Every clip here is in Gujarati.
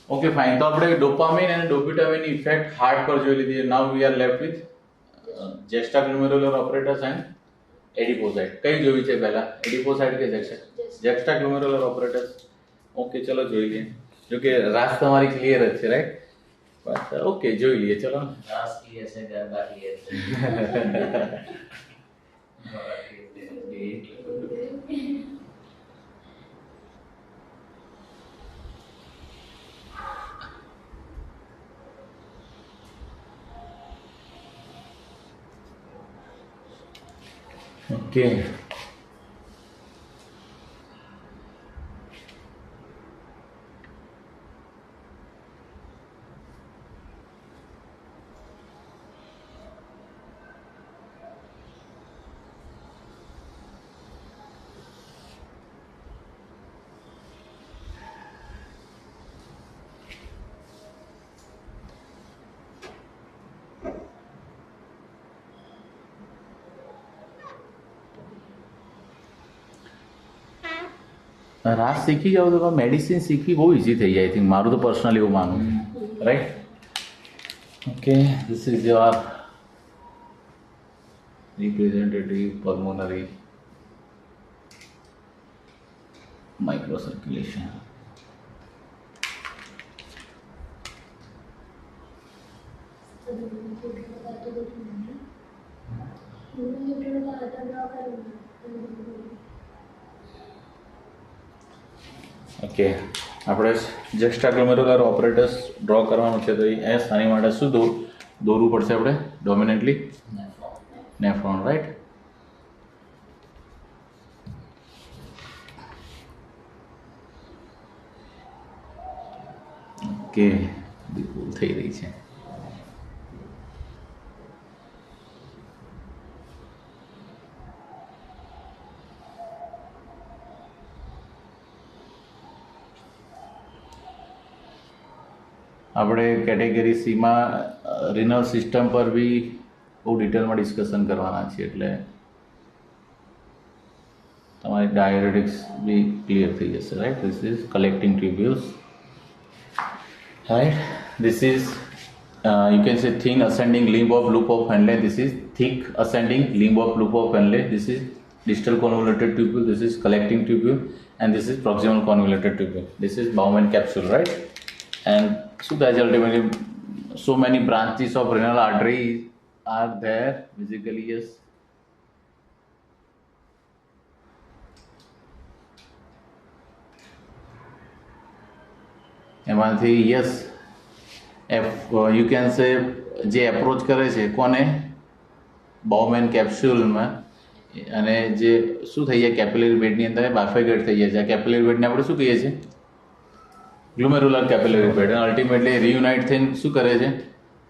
Okay fine. તો આપણે ડોપામિન અને ડોપિટામિન ઇફેક્ટ હાર્ટ પર જોઈ લીધી. Now we are left with juxtaglomerular operators and adipocyte. કઈ જોઈ છે પહેલા, એડિપોસાઇટ કે જેક્સ્ટ્રાગ્લોમેરુલર ઓપરેટર્સ? ઓકે ચલો જોઈ લઈએ. જો કે રાસ તમારી ક્લિયર જ છે, રાઈટ? ઓકે જોઈ લઈએ ચલો. રાસ ક્લિયર છે, ગરબા ક્લિયર છે. ઓકે રાસ શીખી જાવ તો મેડિસિન શીખવી બહુ ઇઝી થઈ જાય. આઈ થિંક મારું તો પર્સનલી એવું માનવું, right? Okay this is your representative pulmonary microcirculation. Okay આપણે જેક્સ્ટ્રાગ્લોમેરુલર ઓપરેટર્સ ડ્રો કરવાનું છે. તો એ આની માટે શું દોરવું પડશે આપણે? ડોમિનેન્ટલી નેફ્રોન, રાઈટ? ઓકે ભૂલ થઈ રહી છે. આપણે કેટેગરી સીમાં રિનલ સિસ્ટમ પર બી બહુ ડિટેલમાં ડિસ્કશન કરવાના છીએ, એટલે તમારી ડાયરેટિક્સ બી ક્લિયર થઈ જશે, right? This is collecting tubules, right? This is you can say thin ascending limb of loop of Henle. This is thick ascending limb of loop of Henle. This is distal convoluted tubule. This is collecting tubule, and this is proximal convoluted tubule. This is Bowman capsule, right? And so that ultimately so many branches of renal artery are there physically. Yes, એમાંથી યસ યુ કેન સે જે એપ્રોચ કરે છે કોને? બાઉમેન કેપ્સ્યુલમાં. અને જે શું થઈ જાય કેપિલરી બેડની અંદર બાયફર્કેટ થઈ જાય છે. આ કેપિલરી બેડને આપણે શું કહીએ છીએ? ગ્લુમેરુલર કેપિલરી બેડ. અને અલ્ટિમેટલી રિયુનાઇટ થઈને શું કરે છે?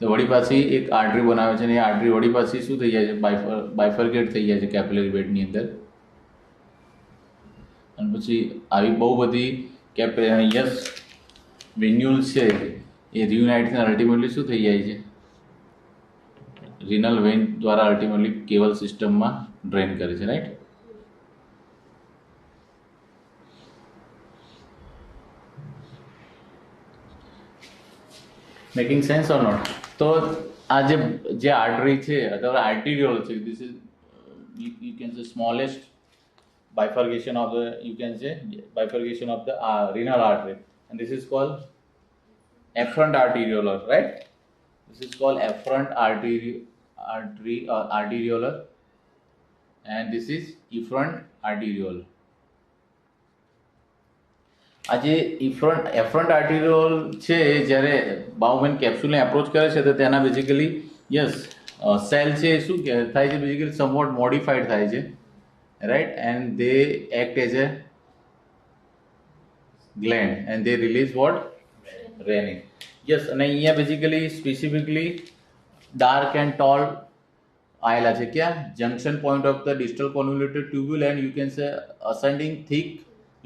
તો વળી પાછી એક આર્ટરી બનાવે છે, અને એ આર્ટરી વળી પાછી શું થઈ જાય છે? બાયફર્કેટ થઈ જાય છે કેપિલરી બેડની અંદર. અને પછી આવી બહુ બધી યસ વેન્યુલ્સ છે એ રિયુનાઇટ થઈને અલ્ટિમેટલી શું થઈ જાય છે? રિનલ વેન દ્વારા અલ્ટિમેટલી કેવલ સિસ્ટમમાં ડ્રેન કરે છે, right? Making sense or not? તો આ જે આર્ટરી છે અથવા આર્ટિરિયોલ છે, this is you can say smallest bifurcation of the renal artery, and this is called afferent arteriolar, right? This is called afferent arteriolar, and this is efferent arteriole. આ જે એફરન્ટ આર્ટિરિયોલ છે, જ્યારે બાઉમેન કેપ્સ્યુલને એપ્રોચ કરે છે તો તેના બેઝિકલી યસ સેલ છે શું થાય છે? બેઝિકલી સમવોટ મોડિફાઈડ થાય છે, right? And they act as a gland and they release what? Renin. Yes. અને અહીંયા basically specifically dark and tall આવેલા છે. ક્યાં? Junction point of the distal convoluted tubule and you can say ascending thick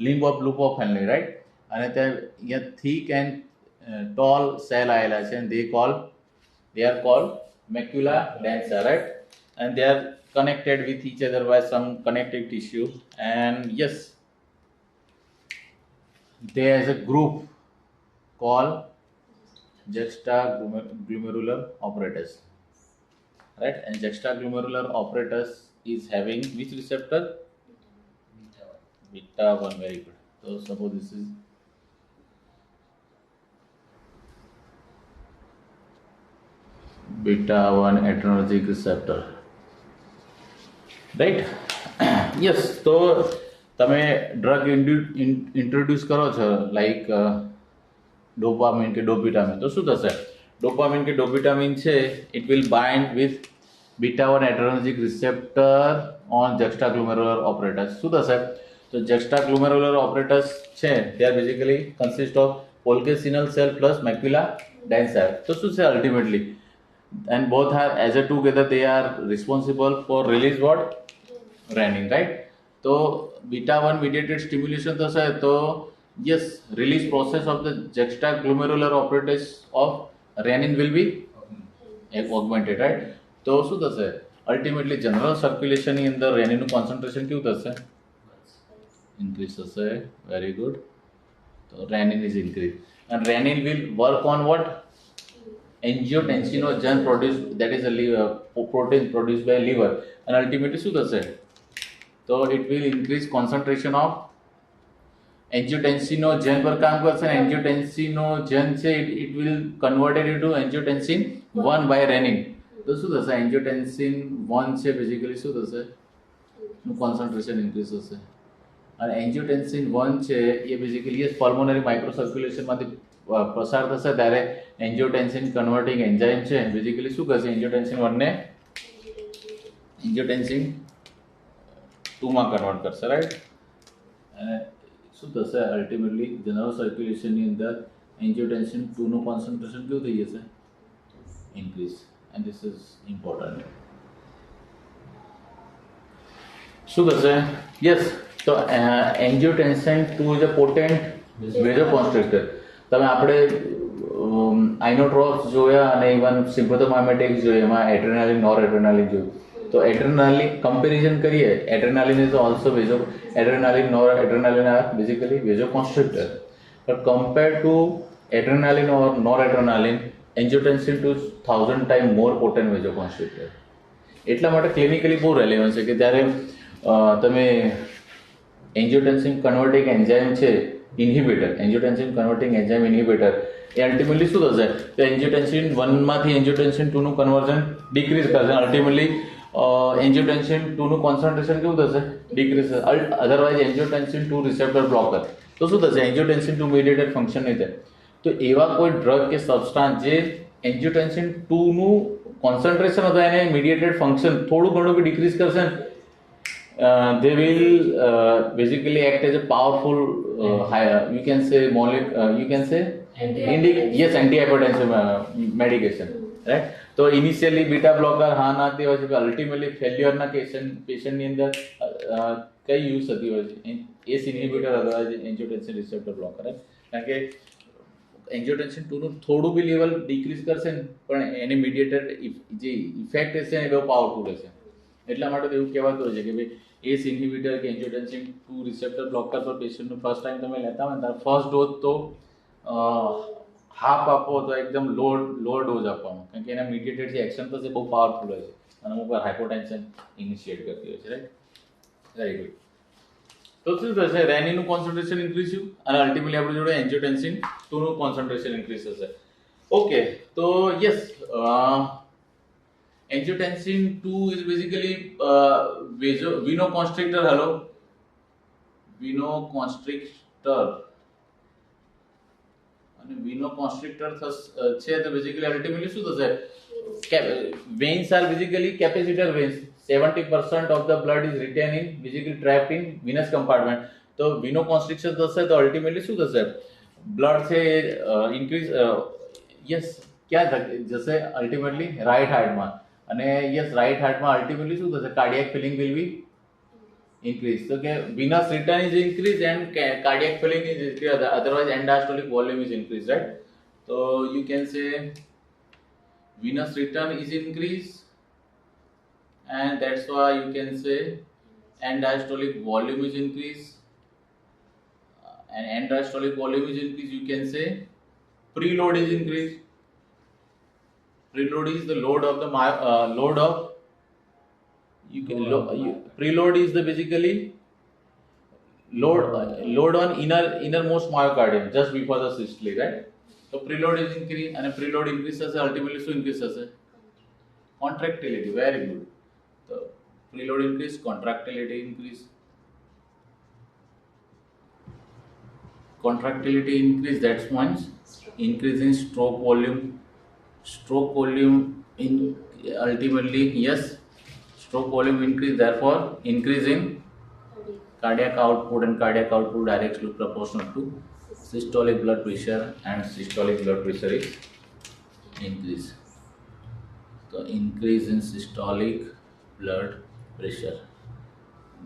limb of loop of Henle, right? અને ત્યાં અહીંયા thick and tall cell આવેલા છે, and they are called macula densa, right? And they are connected with each other by some connective tissue, and yes, they as a group called juxtaglomerular apparatus, right? And juxtaglomerular apparatus is having which receptor? Beta 1. Very good. So suppose this is beta 1 adrenergic receptor, right? Yes. તો તમે ડ્રગ ઇન્ટ્રોડ્યુસ કરો છો લાઈક ડોપામિન કે ડોપિટામિન, તો શું થશે? ડોપામિન કે ડોપિટામિન છે it will bind with beta 1 adrenergic receptor on juxtaglomerular apparatus. શું થશે? તો juxtaglomerular apparatus છે they are basically consist of Pulcasinal cell plus macula densa. તો શું છે ultimately? And both are as a together they are responsible for release what? Renin, right? तो beta 1 mediated stimulation થશે તો yes release process of the juxtaglomerular apparatus of renin will be augmented, right? તો શું થશે? અલ્ટિમેટલી જનરલ સર્ક્યુલેશનની અંદર રેનિનનું કોન્સન્ટ્રેશન કેવું થશે? ઇન્ક્રીઝ થશે. Very good. તો renin is increase and renin will work on what? Angiotensinogen produced, that is a liver, protein produced by liver, and ultimately શું થશે? તો it will increase concentration of angiotensinogen પર કામ કરશે અને angiotensinogen છે it will converted into angiotensin 1 by renin. તો શું થશે? angiotensin 1 છે બેઝિકલી શું થશે? નું કોન્સન્ટ્રેશન ઇન્ક્રીઝ થશે અને angiotensin 1 છે એ બેઝિકલી એ પલ્મોનરી માઇક્રો સર્ક્યુલેશનમાંથી પ્રસાર થશે ત્યારે એન્જિયોટેન્સિન કન્વર્ટિંગ એન્ઝાઇમ છે બેઝિકલી શું કરશે? એન્જિયોટેન્સિન 1 ને એન્જિયોટેન્સિન 2 માં કન્વર્ટ કરશે, રાઈટ? અને શું થશે? અલ્ટિમેટલી જનરલ સર્ક્યુલેશનની અંદર એન્જિયોટેન્સિન 2 નું કોન્સન્ટ્રેશન કેવું થઈ જશે? Increase. And this is important. શું થશે? યસ. તો એન્જિયોટેન્સિન 2 ઇઝ અ પોટેન્ટ વેઝોકોન્સ્ટ્રિક્ટર. તમે આપણે આઇનોટ્રોપ્સ જોયા અને ઇવન સિમ્પેથોમાઇમેટિક્સ જોઈએ, એમાં એડ્રેનાલિન નોર એડ્રેનાલિન જોયું. તો એડ્રેનાલિન કમ્પેરિઝન કરીએ, adrenaline is also adrenaline noradrenaline are basically vasoconstrictor, but compared to adrenaline or noradrenaline angiotensin 2 1000 time more potent vasoconstrictor. એટલા માટે ક્લિનિકલી બહુ રેલેવન્ટ છે કે જ્યારે તમે એન્જિયોટેન્સિન કન્વર્ટિંગ એન્ઝાઇમ છે ઇન્હિબિટર, એન્જિયોટેન્સિન કન્વર્ટિંગ એન્ઝાઇમ ઇન્હિબિટર એ અલ્ટિમેટલી શું થશે? તો એન્જિયોટેન્સિન 1 માંથી એન્જિયોટેન્સિન 2 નું કન્વર્ઝન ડિક્રીઝ કરશે. અલ્ટિમેટલી એન્જિયોટેન્સિન 2 નું કોન્સન્ટ્રેશન કેવું થશે? ડિક્રીઝ થશે. અધરવાઇઝ એન્જિયોટેન્સિન 2 રિસેપ્ટર બ્લોકર, તો શું થશે? એન્જિયોટેન્સિન 2 મીડિયેટેડ ફંક્શન નહીં થાય. તો એવા કોઈ ડ્રગ કે સબસ્ટાન્સ જે એન્જિયોટેન્સિન 2 નું કોન્સન્ટ્રેશન અથવા એને મીડિયેટેડ ફંક્શન થોડું ઘણું બી ડિક્રીઝ કરશે ને they will basically act as a powerful you can say antihypertensive medication, right? તો ઇનિશિયલી બીટા બ્લોકર હા નાખતી હોય છે, અલ્ટિમેટલી ફેલ્યુઅરના પેશન્ટની અંદર કઈ યુઝ થતી હોય છે? એસ ઇન્હિબિટર અથવા એન્જિયોટેન્સિન રિસેપ્ટર બ્લોકર. કારણ કે એન્જિયોટેન્સિન 2 નું થોડું બી લેવલ ડિક્રીઝ કરશે ને પણ એની મીડિયેટેડ જે ઇફેક્ટ હશે એ બહુ પાવરફુલ હશે. એટલા માટે એવું કહેવાતું હોય છે કે ભાઈ એસ ઇન્હિબિટર કે એન્જિયોટેન્સિન 2 રિસેપ્ટર બ્લોકર પર પેશન્ટનું ફર્સ્ટ ટાઈમ તમે લેતા હોય ને ત્યારે ફર્સ્ટ ડોઝ તો હાફ આપો તો એકદમ લો ડોઝ આપવાનો, કારણ કે એના મીડિયેટેડ જે એક્શન થશે બહુ પાવરફુલ હોય છે અને અમુક વાર હાઇપોટેન્શન ઇનિશિએટ કરતી હોય છે, રાઈટ? Very good. તો શું થશે? રેનિનનું કોન્સન્ટ્રેશન ઇન્ક્રીઝ થયું અને અલ્ટિમેટલી આપણી જોડે એન્જિયોટેન્સિન 2 નું કોન્સન્ટ્રેશન ઇન્ક્રીઝ થશે. ઓકે, તો yes angiotensin 2 is basically vasoconstrictor. Hello, vasoconstrictor અને vasoconstrictor છે તો બેઝિકલી અલ્ટિમેટલી શું થશે? veins are basically capacitor veins. 70% of the blood is retained in basically trapped in venous compartment. તો vasoconstriction થશે તો અલ્ટિમેટલી શું થશે? બ્લડ છે ઇન્ક્રીઝ યસ ક્યાં જશે? અલ્ટિમેટલી રાઈટ હાર્ટમાં. અને યસ રાઈટ હાર્ટમાં અલ્ટિમેટલી શું થશે? Cardiac filling will be increase. તો કે venous return is increase and cardiac filling is increase, otherwise and diastolic volume is increased, right? So you can say venous return is increased and that's why you can say end diastolic volume is increased, and end diastolic volume is increased, you can say preload is increased. Preload is the load of the load of preload is the basically load on innermost myocardium just before the systole, right? So preload is increased and preload increase થશે ultimately શું increase થશે? Contractility. Very good. So preload increase, contractility increase. Contractility increase, that means increase in stroke volume. Stroke volume in ultimately, yes, stroke volume increase, therefore increase in cardiac output, and cardiac output directly proportional to systolic blood pressure, and systolic blood pressure is increase. So increase in systolic blood pressure.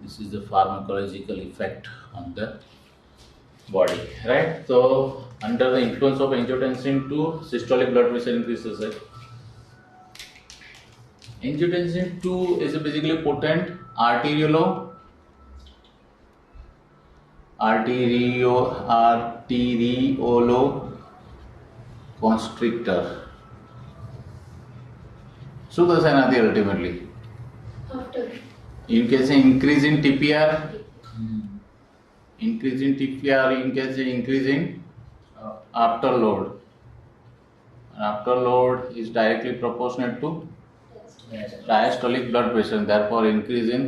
This is the pharmacological effect on the body, right? So under the influence of angiotensin 2, systolic blood pressure increases. Angiotensin 2 is a basically potent arterioconstrictor. શું થશે એનાથી ultimately? You can say increase in TPR. Increase in TPR, you can say increase in afterload. Afterload is directly proportional to diastolic blood pressure, therefore increase in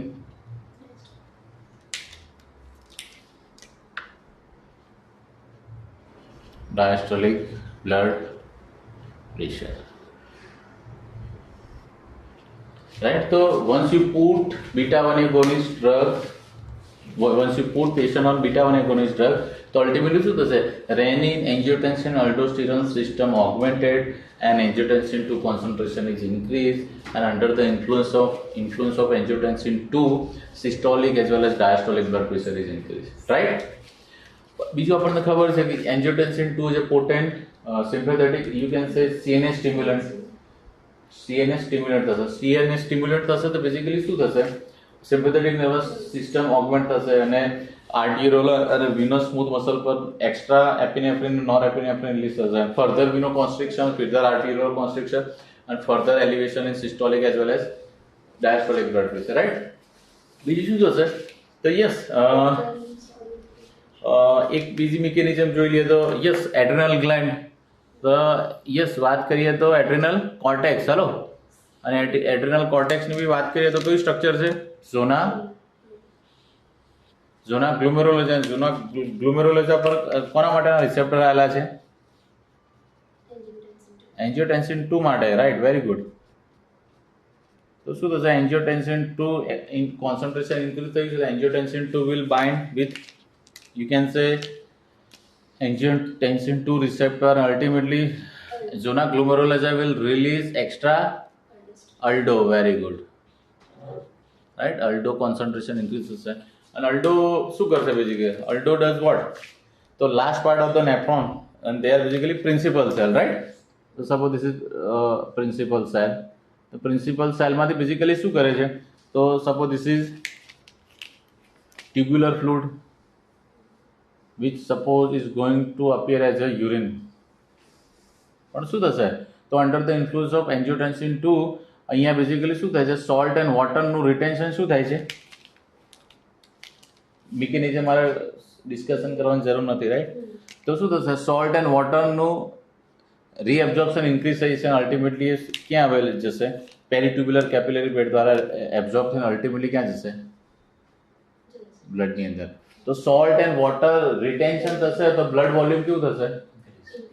diastolic blood pressure. Right? So once you put beta-1 agonist drug, once you put patient on beta-1 agonist drug, so ultimately શું થશે? Renin, angiotensin, aldosterone system augmented, and angiotensin 2 concentration is increased, and under the influence of angiotensin 2, systolic as well as diastolic blood pressure is increased. Right? બીજું આપણને ખબર છે કે angiotensin 2 is a potent sympathetic, you can say CNS stimulant. CNS stimulant થશે તો બેઝિકલી શું થશે? સિમ્પેથેટિક નર્વસ સિસ્ટમ ઓગમેન્ટ થશે અને આર્ટિરિયોલર અને વિનસ સ્મૂથ મસલ પર એક્સ્ટ્રા એપિનેફ્રિન નોરએપિનેફ્રિન રિલીઝ થશે. Further venoconstriction, further arteriolar constriction, and further elevation in systolic as well as diastolic blood pressure, right? બીજું શું થશે? તો યસ એક બીજી મિકેનિઝમ જોઈ લઈએ તો યસ એડ્રેનલ ગ્લેન્ડ. તો યસ વાત કરીએ તો એડ્રેનલ કોર્ટેક્સ. ચાલો, અને એડ્રેનલ કોર્ટેક્સની બી વાત કરીએ તો કયું સ્ટ્રક્ચર છે? ઝોના ગ્લુમેરુલોજા. ઝોના ગ્લુમેરુલોજા પર કોના માટેના રિસેપ્ટર આવેલા છે? એન્જિયોટેન્સિન 2 માટે, રાઈટ? Very good. તો શું થશે? એન્જિયોટેન્સિન 2 કોન્સન્ટ્રેશન ઇન્ક્રીઝ થયું છે. એન્જિયોટેન્સિન 2 will bind with, you can say, angiotensin 2 receptor, and ultimately zona glomerulosa will release extra aldo. Very good, right? Aldo concentration increases, and aldo શું કરશે? basically aldo does what? So last part of the nephron, and they are basically principal cell, right? So suppose this is principal cell. The principal cell માંથી basically શું કરે છે? So suppose this is tubular fluid, which suppose is going to appear as a urine. પણ શું થશે? તો અંડર ધ ઇન્ફ્લુઅન્સ ઓફ એન્જિયોટેન્સિન 2 અહીંયા બેઝિકલી શું થાય છે? સોલ્ટ એન્ડ વોટરનું રિટેન્શન શું થાય છે? મિકેનિઝમ મારે ડિસ્કશન કરવાની જરૂર નથી, રાઈટ? તો શું થશે? સોલ્ટ એન્ડ વોટરનું રીએબ્ઝોર્પ્શન ઇન્ક્રીઝ થઈ છે, અલ્ટિમેટલી ક્યાં આવેલ જશે? પેરીટ્યુબ્યુલર કેપિલરી બેડ દ્વારા એબ્ઝોર્બ થઈને અલ્ટિમેટલી ક્યાં જશે? બ્લડની અંદર. તો સોલ્ટ એન્ડ વોટર રિટેન્શન થશે તો બ્લડ વોલ્યુમ કેવું થશે?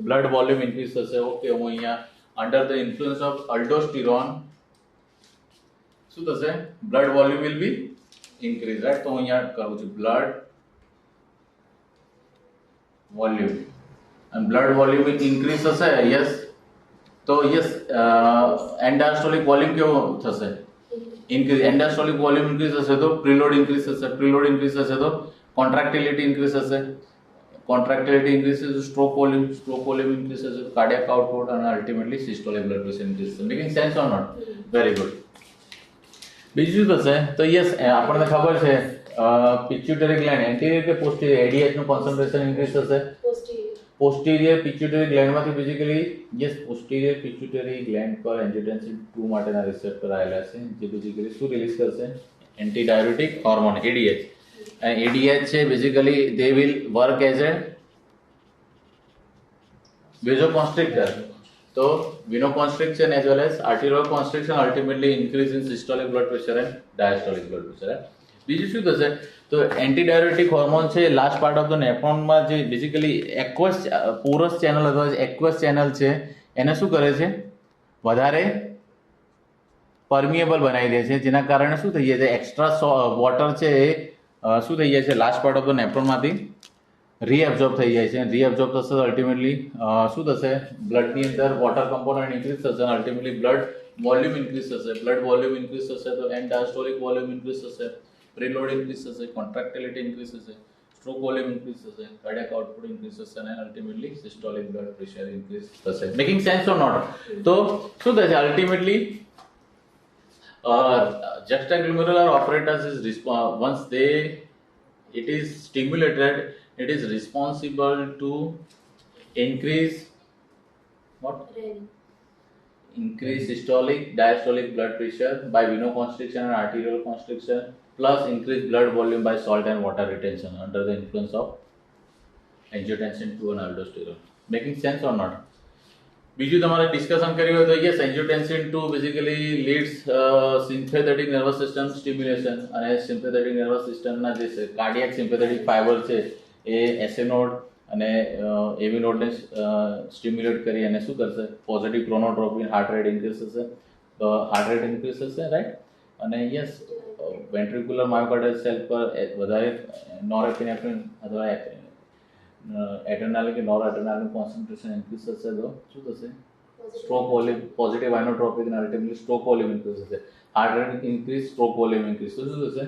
બ્લડ વોલ્યુમ ઇન્ક્રીઝ થશે. ઓકે, હું અહીંયા અંડર ધ ઇન્ફ્લુઅન્સ ઓફ અલ્ડોસ્ટિરોન શું થશે? Blood volume will be increase, right? તો હું અહીંયા કરું છું બ્લડ વોલ્યુમ, અને બ્લડ વોલ્યુમ ઇન્ક્રીઝ થશે. યસ, તો યસ એન્ડાસ્ટોલિક વોલ્યુમ કેવો થશે? ઇન્ક્રીઝ. એન્ડાસ્ટોલિક વોલ્યુમ ઇન્ક્રીઝ થશે તો પ્રીલોડ ઇન્ક્રીઝ થશે. પ્રીલોડ ઇન્ક્રીઝ થશે તો contractility increase થશે. Contractility increases to stroke volume increases to cardiac output, and ultimately systolic blood pressure increases. Making sense or not? Very good. બીજું શું થશે? તો યસ આપણને ખબર છે પિટ્યુટરી ગ્લેન્ડ એન્ટીરિયર કે પોસ્ટીરિયર, ADH નું કોન્સન્ટ્રેશન ઇન્ક્રીઝ થશે. પોસ્ટિરિયર પિટ્યુટરી ગ્લેન્ડમાંથી basically yes posterior pituitary gland પર એન્જિયોટેન્સિન 2 માટેના રિસેપ્ટર આવેલા છે જે બેઝિકલી શું રિલીઝ કરશે એન્ટી ડાયુરેટિક હોર્મોન ADH અને ADH છે basically they will work as a vasoconstrictor. So venoconstriction as well as arterial constriction ultimately increase in systolic blood pressure and diastolic blood pressure. બીજું શું થશે તો એન્ટી ડાયુરેટિક હોર્મોન છે લાસ્ટ પાર્ટ ઓફ ધ નેફ્રોનમાં જે બેઝિકલી એક્વસ પોરસ ચેનલ અથવા એક્વસ ચેનલ છે એને શું કરે છે વધારે પરમિએબલ બનાવી દે છે જેના કારણે શું થઈ જાય છે એક્સ્ટ્રા વોટર છે એ શું થઈ જાય છે લાસ્ટ પાર્ટ ઓફ ધ નેફ્રોનમાંથી રીએબ્ઝોર્બ થઈ જાય છે રીએબ્ઝોર્બ થશે તો અલ્ટિમેટલી શું થશે બ્લડની અંદર વોટર કમ્પોનન્ટ ઇન્ક્રીઝ થશે અને અલ્ટિમેટલી બ્લડ વોલ્યુમ ઇન્ક્રીઝ થશે બ્લડ વોલ્યુમ ઇન્ક્રીઝ થશે તો એન્ડ ડાયસ્ટોલિક વોલ્યુમ ઇન્ક્રીઝ થશે પ્રીલોડ ઇન્ક્રીઝ થશે કોન્ટ્રાક્ટિલિટી ઇન્ક્રીઝ થશે સ્ટ્રોક વોલ્યુમ ઇન્ક્રીઝ થશે કાર્ડિયાક આઉટપુટ ઇન્ક્રીઝ થશે અને ultimately systolic blood pressure increase થશે મેકિંગ સેન્સ ઓર નોટ તો શું થશે ultimately juxtaglomerular apparatus is once it is stimulated it is responsible to increase what increase systolic diastolic blood pressure by venoconstriction and arterial constriction plus increase blood volume by salt and water retention under the influence of angiotensin 2 and aldosterone making sense or not બીજું તમારે ડિસ્કશન કર્યું હોય તો yes angiotensin 2 basically leads sympathetic nervous system stimulation અને સિમ્પેથેટિક નર્વસ સિસ્ટમના જે કાર્ડિયાક સિમ્પેથેટિક ફાઈબર છે એ એસએ નોડ અને એવી નોડને સ્ટિમ્યુલેટ કરી અને શું કરશે પોઝિટિવ ક્રોનોટ્રોપિન હાર્ટ રેટ ઇન્ક્રીઝ થશે હાર્ટ રેટ ઇન્ક્રીઝ થશે રાઈટ અને યસ વેન્ટ્રિક્યુલર માયોકાર્ડિયલ સેલ પર વધારે નોરેપિનેફ્રિન અથવા એડ્રેનાલિન કે નોરએડ્રેનાલિન કોન્સન્ટ્રેશન ઇન્ક્રીઝ થશે તો શું થશે સ્ટ્રોક વોલ્યુમ પોઝિટિવ આઇનોટ્રોપિક અને અલ્ટિમેટલી સ્ટ્રોક વોલ્યુમ ઇન્ક્રીઝ થશે heart rate increase stroke volume increase તો શું થશે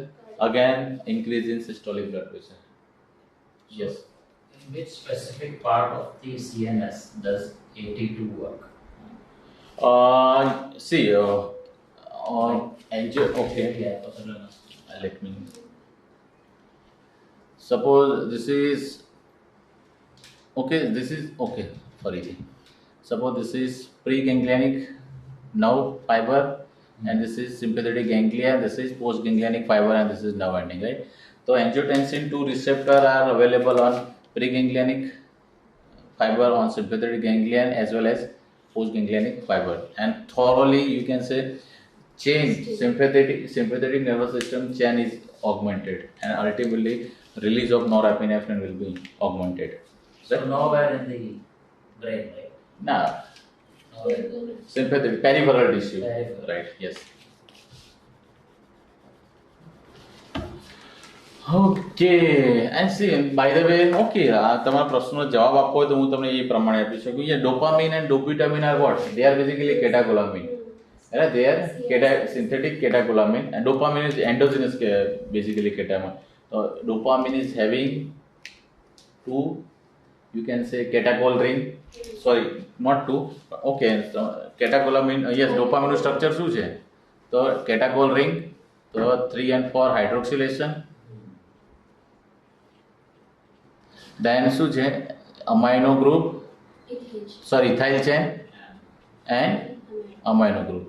again increase in systolic blood pressure yes In which specific part of the CNS does AT2 work? See angio okay Yeah, possible. let me suppose this is okay sorry suppose this is preganglionic nerve fiber and this is sympathetic ganglia this is postganglionic fiber and this is nerve ending right so angiotensin 2 receptor are available on preganglionic fiber on sympathetic ganglion as well as postganglionic fiber and thoroughly you can say chain sympathetic nervous system chain is augmented and ultimately release of norepinephrine will be augmented. So nowhere in the brain, right? Now, Nowhere. sympathetic peripheral tissue, Peripheral. right? Yes. Okay, and see, by the way, okay, તમારા પ્રશ્નનો જવાબ આપવો હોય તો હું તમને એ પ્રમાણે આપી શકું કે dopamine and dobutamine are what they are basically catecholamine right they are synthetic catecholamine and dopamine is endogenous basically ketamine so dopamine is having two you can say catechol ring sorry not two okay so catecholamine yes dopamine structure શું છે તો catechol ring તો 3 and 4 hydroxylation then શું છે amino group sorry ethyl chain and amino group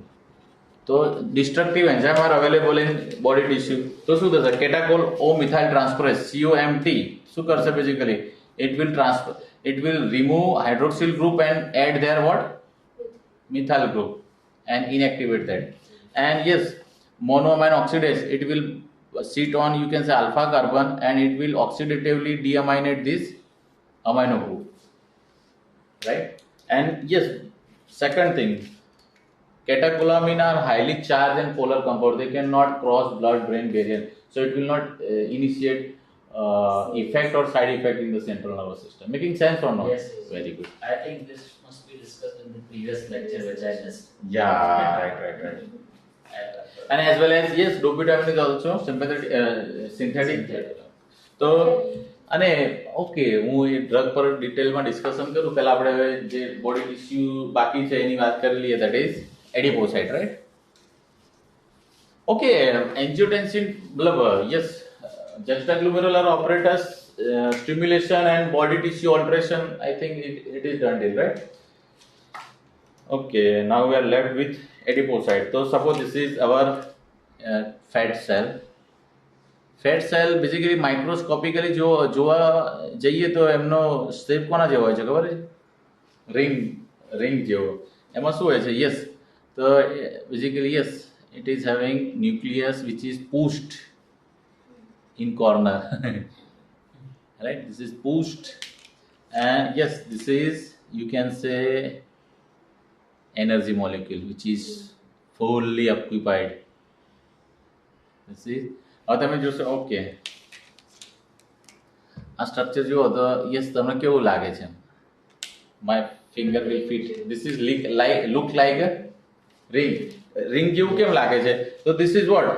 તો destructive enzyme R available in body tissue તો શું થશે કેટાકોલ ઓ મિથાઇલ ટ્રાન્સફરએઝ COMT શું કરશે basically it will remove hydroxyl group and add their what methyl group and inactivate that and yes monoamine oxidase it will sit on you can say alpha carbon and it will oxidatively deaminate this amino group right and yes second thing catecholamine are highly charged and polar compound they cannot cross blood brain barrier so it will not initiate effect or side effect in the central nervous system making sense or not Yes, yes. very good I think this must be discussed in the previous lecture which I missed. yeah right and as well as yes dopamine is also synthetic તો અને ઓકે હું એ ડ્રગ પર ડિટેલમાં ડિસ્કશન કરું પહેલા આપણે હવે જે બોડી ટિશ્યુ બાકી છે એની વાત કરી લઈએ ધેટ ઇઝ એડિપોસાઇટ રાઈટ ઓકે એન્જિયોટેન્સિન મતલબ yes juxtaglomerular apparatus stimulation and body tissue alteration, I think it is done till, right? Okay, now we are left with adipocyte. So suppose this is our fat cell. Fat cell basically microscopically જો જોવા જઈએ તો એમનો શેપ કોના જેવો હોય છે ખબર છે? રિંગ જેવો. એમાં શું હોય છે? યસ, તો basically yes, it is having nucleus which is pushed in corner. Right, this is pushed, and yes, this is, you can say, energy molecule which is fully occupied. This is, હવે તમે જોશો, ઓકે, આ સ્ટ્રક્ચર જુઓ તો યસ, તમને કેવું લાગે છે? My finger will fit. This is look like a ring જેવું કેમ લાગે છે? તો this is what?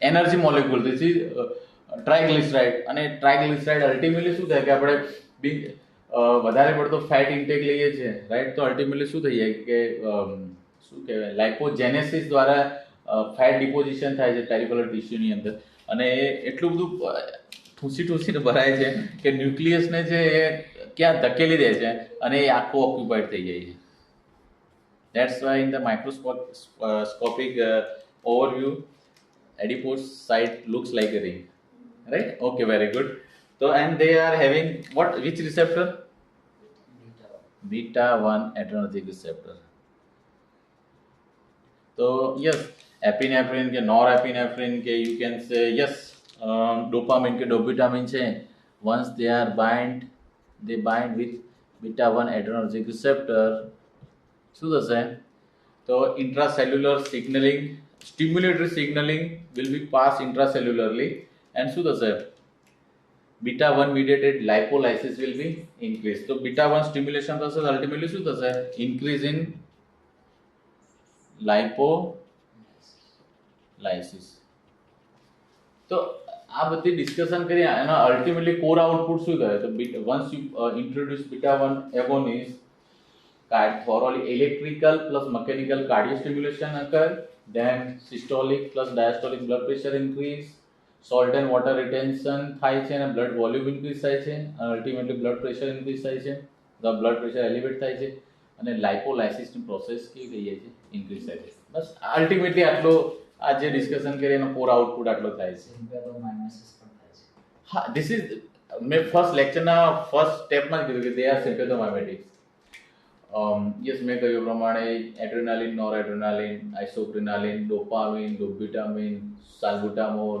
Energy molecule. This is triglyceride. અને ટ્રાયગ્લિસરાઇડ અલ્ટિમેટલી શું થાય કે આપણે વધારે પડતો ફેટ ઇન્ટેક લઈએ છીએ, રાઈટ? તો અલ્ટિમેટલી શું થઈ જાય કે શું કહેવાય, લાઇપોજેનેસિસ દ્વારા ફેટ ડિપોઝિશન થાય છે પેરિફેરલ ટિશ્યુની અંદર, અને એ એટલું બધું ઠૂસીને ભરાય છે કે ન્યુક્લિયસને છે એ ક્યાં ધકેલી દે છે અને એ આખું ઓક્યુપાઈડ થઈ જાય છે. That's why in the microscopic overview, adipocyte looks like a ring, right? Okay, very good. So, and they are having what? Which receptor? Beta 1 adrenergic receptor. So yes, epinephrine के norepinephrine के, you can say yes, dopamine के dopamine છે, once they bind with beta 1 adrenergic receptor, શું થશે? તો intracellular signaling, stimulatory signaling will be passed intracellularly, and શું થશે? beta 1 mediated lipolysis will be increased. તો beta 1 stimulation થશે, ultimately શું થશે? Increase in lipolysis. તો આ બધી ડિસ્કશન કરી, એના અલ્ટિમેટલી કોર આઉટપુટ શું થાય? તો once you introduce beta 1 agonist, thoroughly electrical plus mechanical cardio stimulation occur, then systolic plus diastolic blood pressure increase, salt and water retention થાય છે, અને blood volume increase થાય છે, અને ultimately blood pressure increase થાય છે, the blood pressure elevate થાય છે, અને લાઇપોલાઇસિસની પ્રોસેસ કેવી થઈ જાય છે? ઇન્ક્રીઝ થાય છે. બસ અલ્ટિમેટલી આટલો આ જે ડિસ્કશન કરીએ એનો કોર આઉટપુટ આટલો થાય છે. હા, ધીસ ઇઝ, મેં ફર્સ્ટ લેક્ચરના ફર્સ્ટ સ્ટેપમાં જ કીધું કે દે આર સિમ્પેથોમાઇમેટિક્સ. યસ, મેં કહ્યું પ્રમાણે adrenaline, noradrenaline, isoprenaline, dopamine, dobutamine, salbutamol,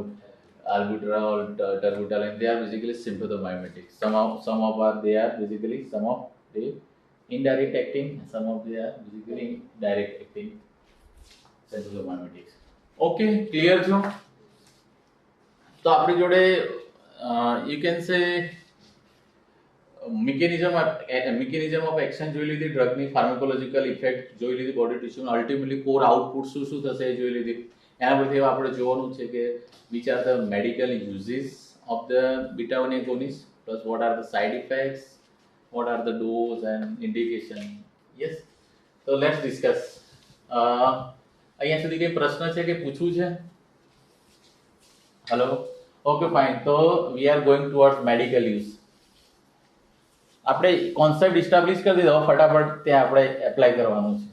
albuterol, terbutaline, they are basically sympathomimetics. Some of they are basically, some of the indirect acting, some of they are basically direct acting sympathomimetics. Okay, clear છો? તો આપણી જોડે you can say mechanism of action જોઈ લીધી, ડ્રગની ફાર્માકોલોજીકલ ઇફેક્ટ જોઈ લીધી body tissue, ultimately core output શું થશે એ જોઈ લીધી. એના પરથી આપણે જોવાનું છે કે which are the medical uses of the beta 1 agonist, plus what are the side effects, what are the dose and indication. Yes, so let's discuss. અહીંયા સુધી કઈ પ્રશ્ન છે કે પૂછવું છે? Hello, okay fine. તો we are going towards medical use. આપણે કોન્સેપ્ટ ઇસ્ટાબ્લિશ કરી દીધો, ફટાફટ ત્યાં આપણે એપ્લાય કરવાનું છે.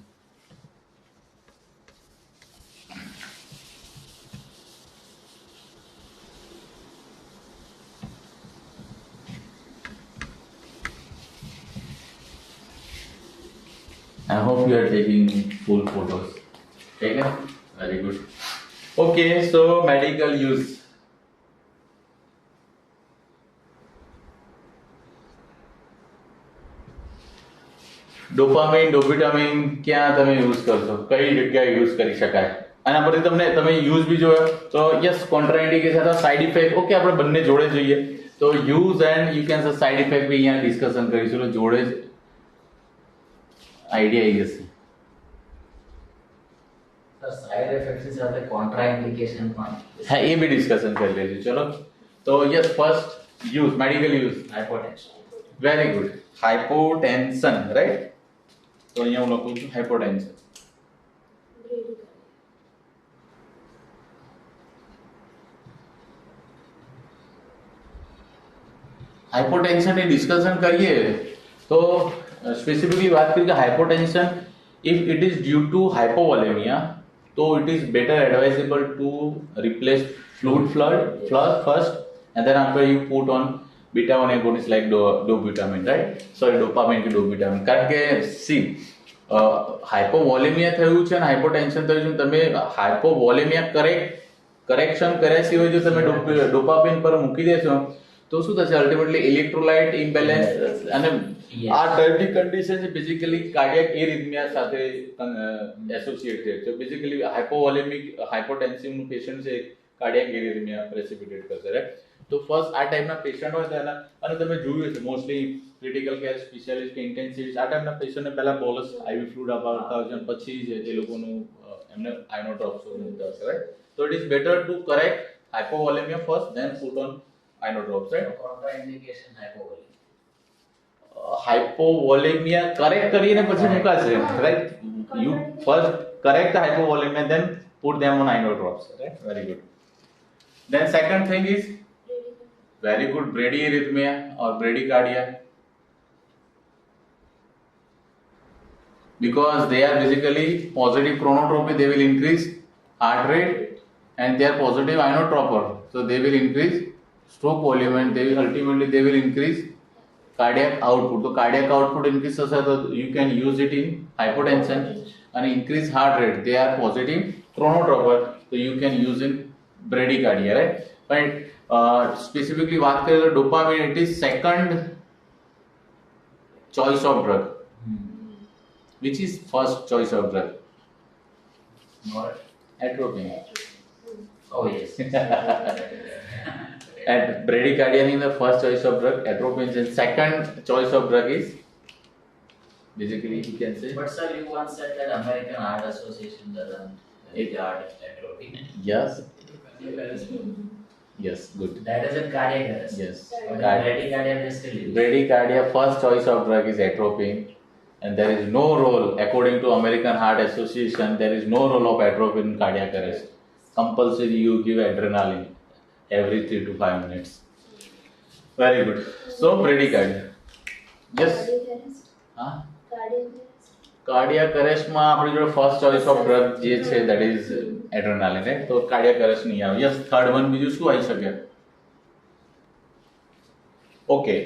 I hope you are taking full photos. Taken? Very good. Okay, so medical use. Dopamine, dobutamine ક્યાં તમે યુઝ કરશો? કઈ જગ્યાએ યુઝ કરી શકાય? આના પરથી તમે યુઝ બી જોયો તો યસ, કોન્ટ્રાઇન્ડિકેશન અથવા સાઇડ ઇફેક્ટ, ઓકે, આપણે બંને જોડે જોઈએ. તો use and you can say side effect be અહીંયા ડિસ્કશન કરીશું, તો જોડે જ આઈડિયા આવી જશે. સાઇડ ઇફેક્ટ્સ સાથે કોન્ટ્રાઇન્ડિકેશન પણ, હા, એ બી ડિસ્કશન કરી લઈશું. ચલો, તો yes, first use, medical use. Hypotension. Very good. Hypotension, right? તો અહીંયા હું લખું છું હાઇપોટેન્શન. હાઇપોટેન્શનની ડિસ્કશન કરીએ તો સ્પેસિફિકલી વાત કરીએ કે હાઇપોટેન્શન if it is due to hypovolemia so it is better advisable to replace fluid flood first and then after you put on beta 1 agonist like dopamine, right? Sorry, dopamine કે dopamine. કારણ કે સી હાઇપોવોલેમિયા થયું છે અને હાઇપોટેન્શન થયું છે, તમે હાઇપોવોલેમિયા કરેક્શન કર્યા સિવાય જો તમે ડોપામિન પર મૂકી દેશો તો શું થશે? અલ્ટિમેટલી ઇલેક્ટ્રોલાઇટ ઇમ્બેલેન્સ અને આ ટાઈપની કન્ડિશન છે બેઝિકલી કાર્ડિયાક એરિથમિયા સાથે એસોસિએટેડ છે. બેઝિકલી હાઇપોટેન્સિવ નું પેશન્ટ છે કાર્ડિયાક એરિથમિયા પ્રેસિપિટેટ કરશે, રાઈટ? તો ફર્સ્ટ આ ટાઈપના પેશન્ટ હોય તો એના, અને તમે જોયું છે મોસ્ટલી ક્રિટિકલ કેર સ્પેશિયાલિસ્ટ કે ઇન્ટેન્સિવિસ્ટ આ ટાઈપના પેશન્ટને પહેલા બોલસ આઈવી ફ્લુઇડ આપતા હોય છે અને પછી જ એ લોકોનું એમને આઇનોટ્રોપ્સ મૂકતા હશે, right? So it is better to correct hypovolemia first, then put on inodrops, right? Contraindication hypovolemia. Hypovolemia correct કરીને પછી મુકાશે, right? You first correct the hypovolemia, then put them on inodrops, right? Very good. Then second thing is very good bradyarrhythmia or bradycardia, because they are basically positive chronotropy, they will increase heart rate, and they are positive inotroper, so they will increase stroke volume and they will ultimately increase cardiac output. So cardiac output increase થશે તો you can use it in hypotension, and increase heart rate, they are positive chronotropper, so you can use in bradycardia, right? But specifically વાત કરીએ તો dopamine, it is second choice of drug. Which is first choice of drug? Atropine. Oh yes. And bradycardia is the first choice of drug, atropine and second choice of drug is basically you can say. But sir, you once said that American Heart Association doesn't regard atropine. Yes. Yes, good. That is in cardiac arrest. Yes. But in bradycardia they still use. Bradycardia first choice of drug is atropine, and there is no role, according to American Heart Association, there is no role of atropine in cardiac arrest. Compulsory you give adrenaline every 3 to 5 minutes. Very good. So bradycardia. Yes. Huh? Cardiac arrest માં આપણી જોડે ફર્સ્ટ ચોઇસ ઓફ ડ્રગ જે છે that is adrenaline, right? તો cardiac arrest નહીં આવે. Yes, third one બીજું શું આવી શકે? Okay,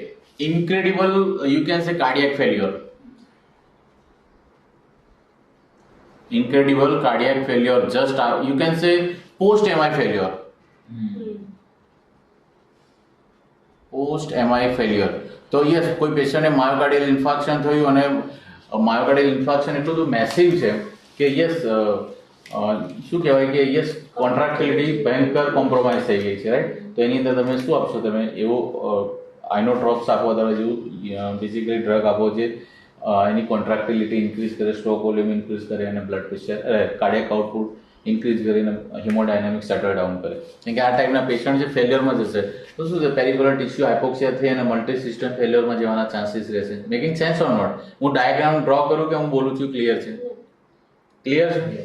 incredible, you can say cardiac failure. Incredible cardiac failure, just you can say post MI failure. Post MI failure. તો યસ, કોઈ પેશન્ટને માયોકાર્ડિયલ ઇન્ફાર્ક્શન થયું અને માયોકાર્ડિયલ ઇન્ફાર્ક્શન એટલું બધું મેસિવ છે કે યસ શું કહેવાય કે યસ કોન્ટ્રાક્ટિલિટી ભયંકર કોમ્પ્રોમાઇઝ થઈ ગઈ છે, રાઈટ? તો એની અંદર તમે શું આપશો? તમે એવો આઇનોટ્રોપ્સ આપો, તમે જેવું બેઝિકલી ડ્રગ આપો જે એની કોન્ટ્રાક્ટિલિટી ઇન્ક્રીઝ કરે, સ્ટ્રોક વોલ્યુમ ઇન્ક્રીઝ કરે અને blood pressure cardiac output increase કરીને હિમોડાયનામિક સેટલ ડાઉન કરે. કેમ કે આ ટાઈપના પેશન્ટ જે ફેલિયરમાં જશે તો શું છે? પેરિફેરલ ટિશ્યુ હાઇપોક્સિયા થઈ અને મલ્ટી સિસ્ટમ ફેલિયરમાં જવાના ચાન્સીસ રહેશે. Making sense or not? હું ડાયાગ્રામ ડ્રો કરું કે હું બોલું છું ક્લિયર છે? ક્લિયર છે?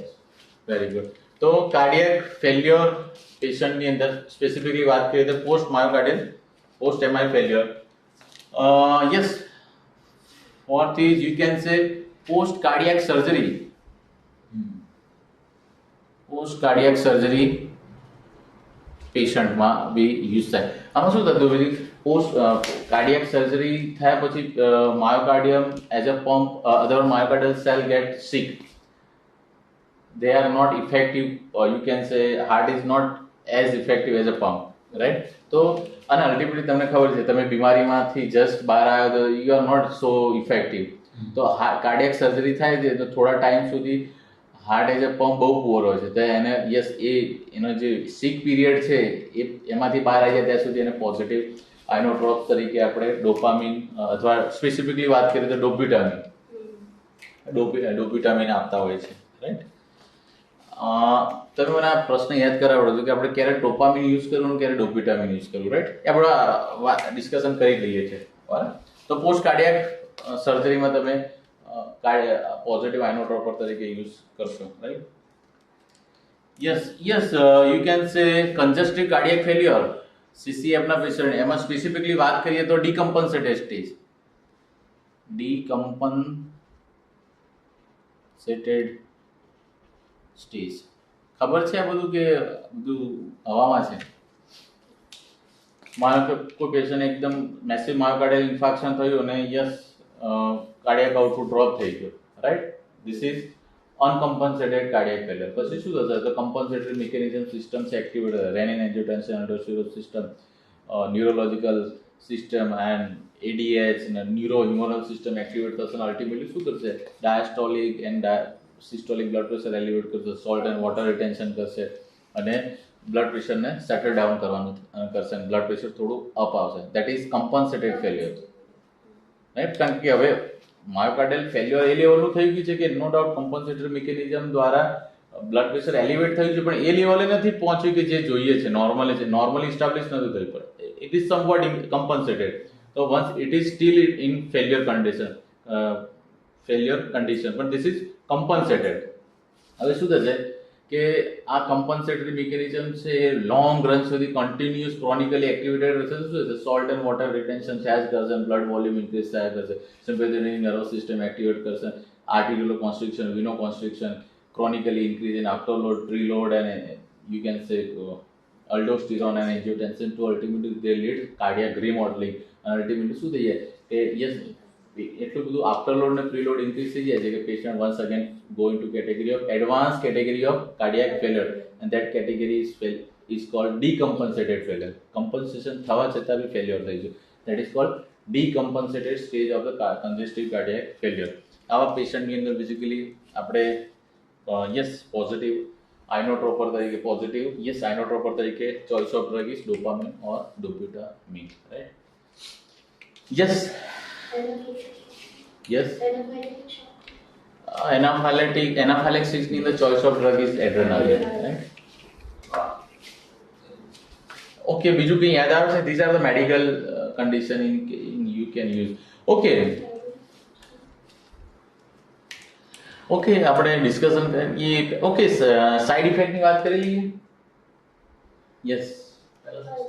Very good. તો કાર્ડિયાક ફેલ્યોર પેશન્ટની અંદર સ્પેસિફિકલી વાત કરીએ તો post myocardial, post MI failure. Yes, fourth is you can say post cardiac surgery. Post cardiac surgery patient માં બી યુઝ થાય. આમાં શું થતું હોય? પોસ્ટ કાર્ડિયાક સર્જરી થયા પછી myocardium as a pump, other myocardial cell get sick, they are not effective, or you can say heart is not as effective as a pump, right? તો અને અલ્ટિમેટલી તમને ખબર છે તમે બીમારીમાંથી જસ્ટ બહાર આવ્યો તો you are not so effective. તો કાર્ડિયાક સર્જરી થાય છે તો થોડા ટાઈમ સુધી હાર્ટ એઝ અ પંપ બહુ પુઅર હોય છે, તો એને યસ એનો જે સિક પીરિયડ છે એમાંથી બહાર આવી જાય ત્યાં સુધી એને પોઝિટિવ આઇનોટ્રોપ્સ તરીકે આપણે ડોપામિન અથવા સ્પેસિફિકલી વાત કરીએ તો ડોપિટામિન આપતા હોય છે, રાઈટ? તમે મને આ પ્રશ્ન યાદ કરાવડો છો કે આપણે ક્યારે ડોપામિન યુઝ કરવું, ક્યારે ડોપિટામિન યુઝ કરવું, રાઈટ? એ આપણે ડિસ્કશન કરી લઈએ છીએ, બરાબર? તો પોસ્ટ કાર્ડિયાક સર્જરીમાં તમે પોઝિટિવ આઇનોટ્રોપર તરીકે યુઝ કરશો, right? Yes, you can say congestive cardiac failure. CCF ના પેશન્ટ એમાં સ્પેસિફિકલી વાત કરીએ તો ડીકમ્પન્સેટેડ સ્ટેજ, ડીકમ્પન્સેટેડ સ્ટેજ ખબર છે આ બધું કે બધું હવામાં છે? માનો કે કોઈ પેશન્ટ એકદમ મેસિવ માયોકાર્ડિયલ ઇન્ફાર્ક્શન થયું અને યસ કાર્ડિયાક આઉટપુટ ડ્રોપ થઈ ગયો, right? This is uncompensated cardiac failure. પછી શું થશે? તો કમ્પન્સેટરી મિકેનિઝમ સિસ્ટમ્સ એક્ટિવેટ થશે, renin angiotensin aldosterone system, neurological system and ADH અને ન્યુરોહ્યુમરલ સિસ્ટમ એક્ટિવેટ થશે અને અલ્ટિમેટલી શું કરશે? Diastolic and systolic blood pressure elevate કરશે, સોલ્ટ એન્ડ વોટર રિટેન્શન કરશે અને બ્લડ પ્રેશરને સેટલ ડાઉન કરવાનું કરશે અને બ્લડ પ્રેશર થોડું અપ આવશે. That is compensated failure, right? કારણ કે હવે માયોકાર્ડિયલ ફેલ્યોર એ લેવલનું થઈ ગયું છે કે નો ડાઉટ કમ્પન્સેટરી મિકેનિઝમ દ્વારા બ્લડ પ્રેશર એલિવેટ થયું છે, પણ એ લેવલે નથી પહોંચ્યું કે જે જોઈએ છે, નોર્મલી ઇસ્ટાબ્લિશ નથી થયું, પણ ઇટ ઇઝ સમવોટ કમ્પન્સેટેડ. તો once it is still in failure condition, પણ ધીસ ઇઝ કમ્પન્સેટેડ. હવે શું થશે કે આ કમ્પન્સેટરી મિકેનિઝમ છે એ લોંગ રન સુધી કન્ટિન્યુઅસ ક્રોનિકલી એક્ટિવેટેડ રહેશે. શું થશે? સોલ્ટ એન્ડ વોટર રિટેન્શન થયા જ કરશે, બ્લડ વોલ્યુમ ઇન્ક્રીઝ થયા કરશે, સિમ્પેથેટિક નર્વસ સિસ્ટમ એક્ટિવેટ કરશે, આર્ટિક્યુલર કોન્સ્ટ્રિક્શન, વિનો કોન્સ્ટ્રિક્શન chronically increase in afterload, preload and you can say aldosterone and angiotensin to ultimately they lead cardiac remodeling and ultimately શું થઈ જાય કે યસ એટલું બધું આફ્ટરલોડ ને પ્રીલોડ ઇન્ક્રીઝ થઈ જાય છે કે patient once again go into category of advance category of cardiac failure and that category is called decompensated failure. Compensation થવા છતાં બી ફેલિયર થઈ છે, that is called decompensated stage of the congestive cardiac failure. આવા પેશન્ટની અંદર બેઝિકલી આપણે યસ પોઝિટિવ આઇનોટ્રોપર તરીકે choice of drug is dopamine or dobutamine, right? Yes એનાફાઇલેક્સિસની અંદર choice of drug is adrenaline, right? Okay, બીજું કંઈ યાદ આવે છે? This are the medical condition in you can use. Okay, આપણે ડિસ્કશન કરીએ. ઓકે, સાઇડ ઇફેક્ટની વાત કરી લઈએ. Yes,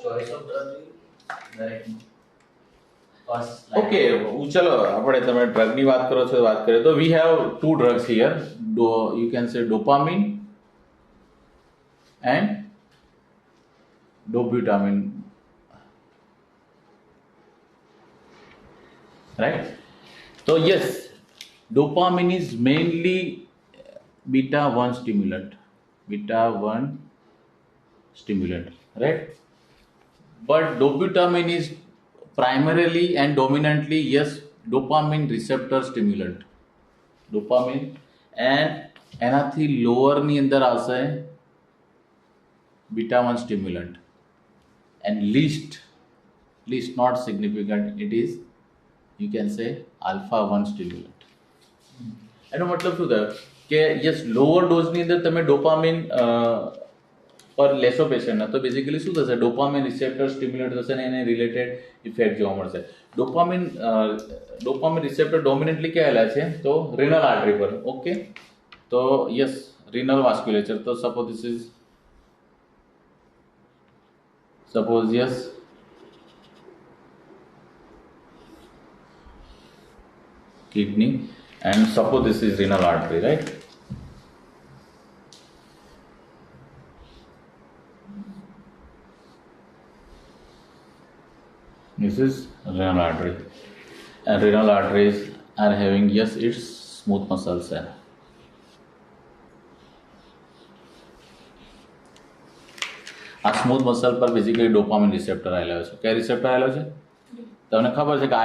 choice of drug direct first okay, ચલો આપણે તમે ડ્રગની વાત કરો છો વાત કરીએ તો we have two drugs here, you can say dopamine and dobutamine, right? તો yes, dopamine is mainly beta 1 stimulant, right? But dobutamine is primarily and dominantly dopamine receptor stimulant, and એનાથી લોઅર ની અંદર આવશે beta 1 stimulant and least not significant it is you can say alpha 1 stimulant. એનો મતલબ શું થયો કે યસ લોઅર ડોઝની અંદર તમે ડોપામિન પર લેશો પેશન્ટને તો બેઝિકલી શું થશે? ડોપામિન રિસેપ્ટર સ્ટિમ્યુલેટ થશે અને એને રિલેટેડ ઇફેક્ટ જોવા મળશે. ડોપામિન રિસેપ્ટર ડોમિનેન્ટલી કહેલા છે તો રિનલ આર્ટરી પર. ઓકે, તો યસ રિનલ વાસ્ક્યુલેચર. તો suppose yes kidney and suppose this is renal artery, right? This is renal artery and renal arteries are having its smooth muscle cell. આ સ્મૂથ મસલ પર બેઝિકલી ડોપામિન રિસેપ્ટર આવેલા છે. કયા રિસેપ્ટર આવેલો છે? તમને ખબર છે કે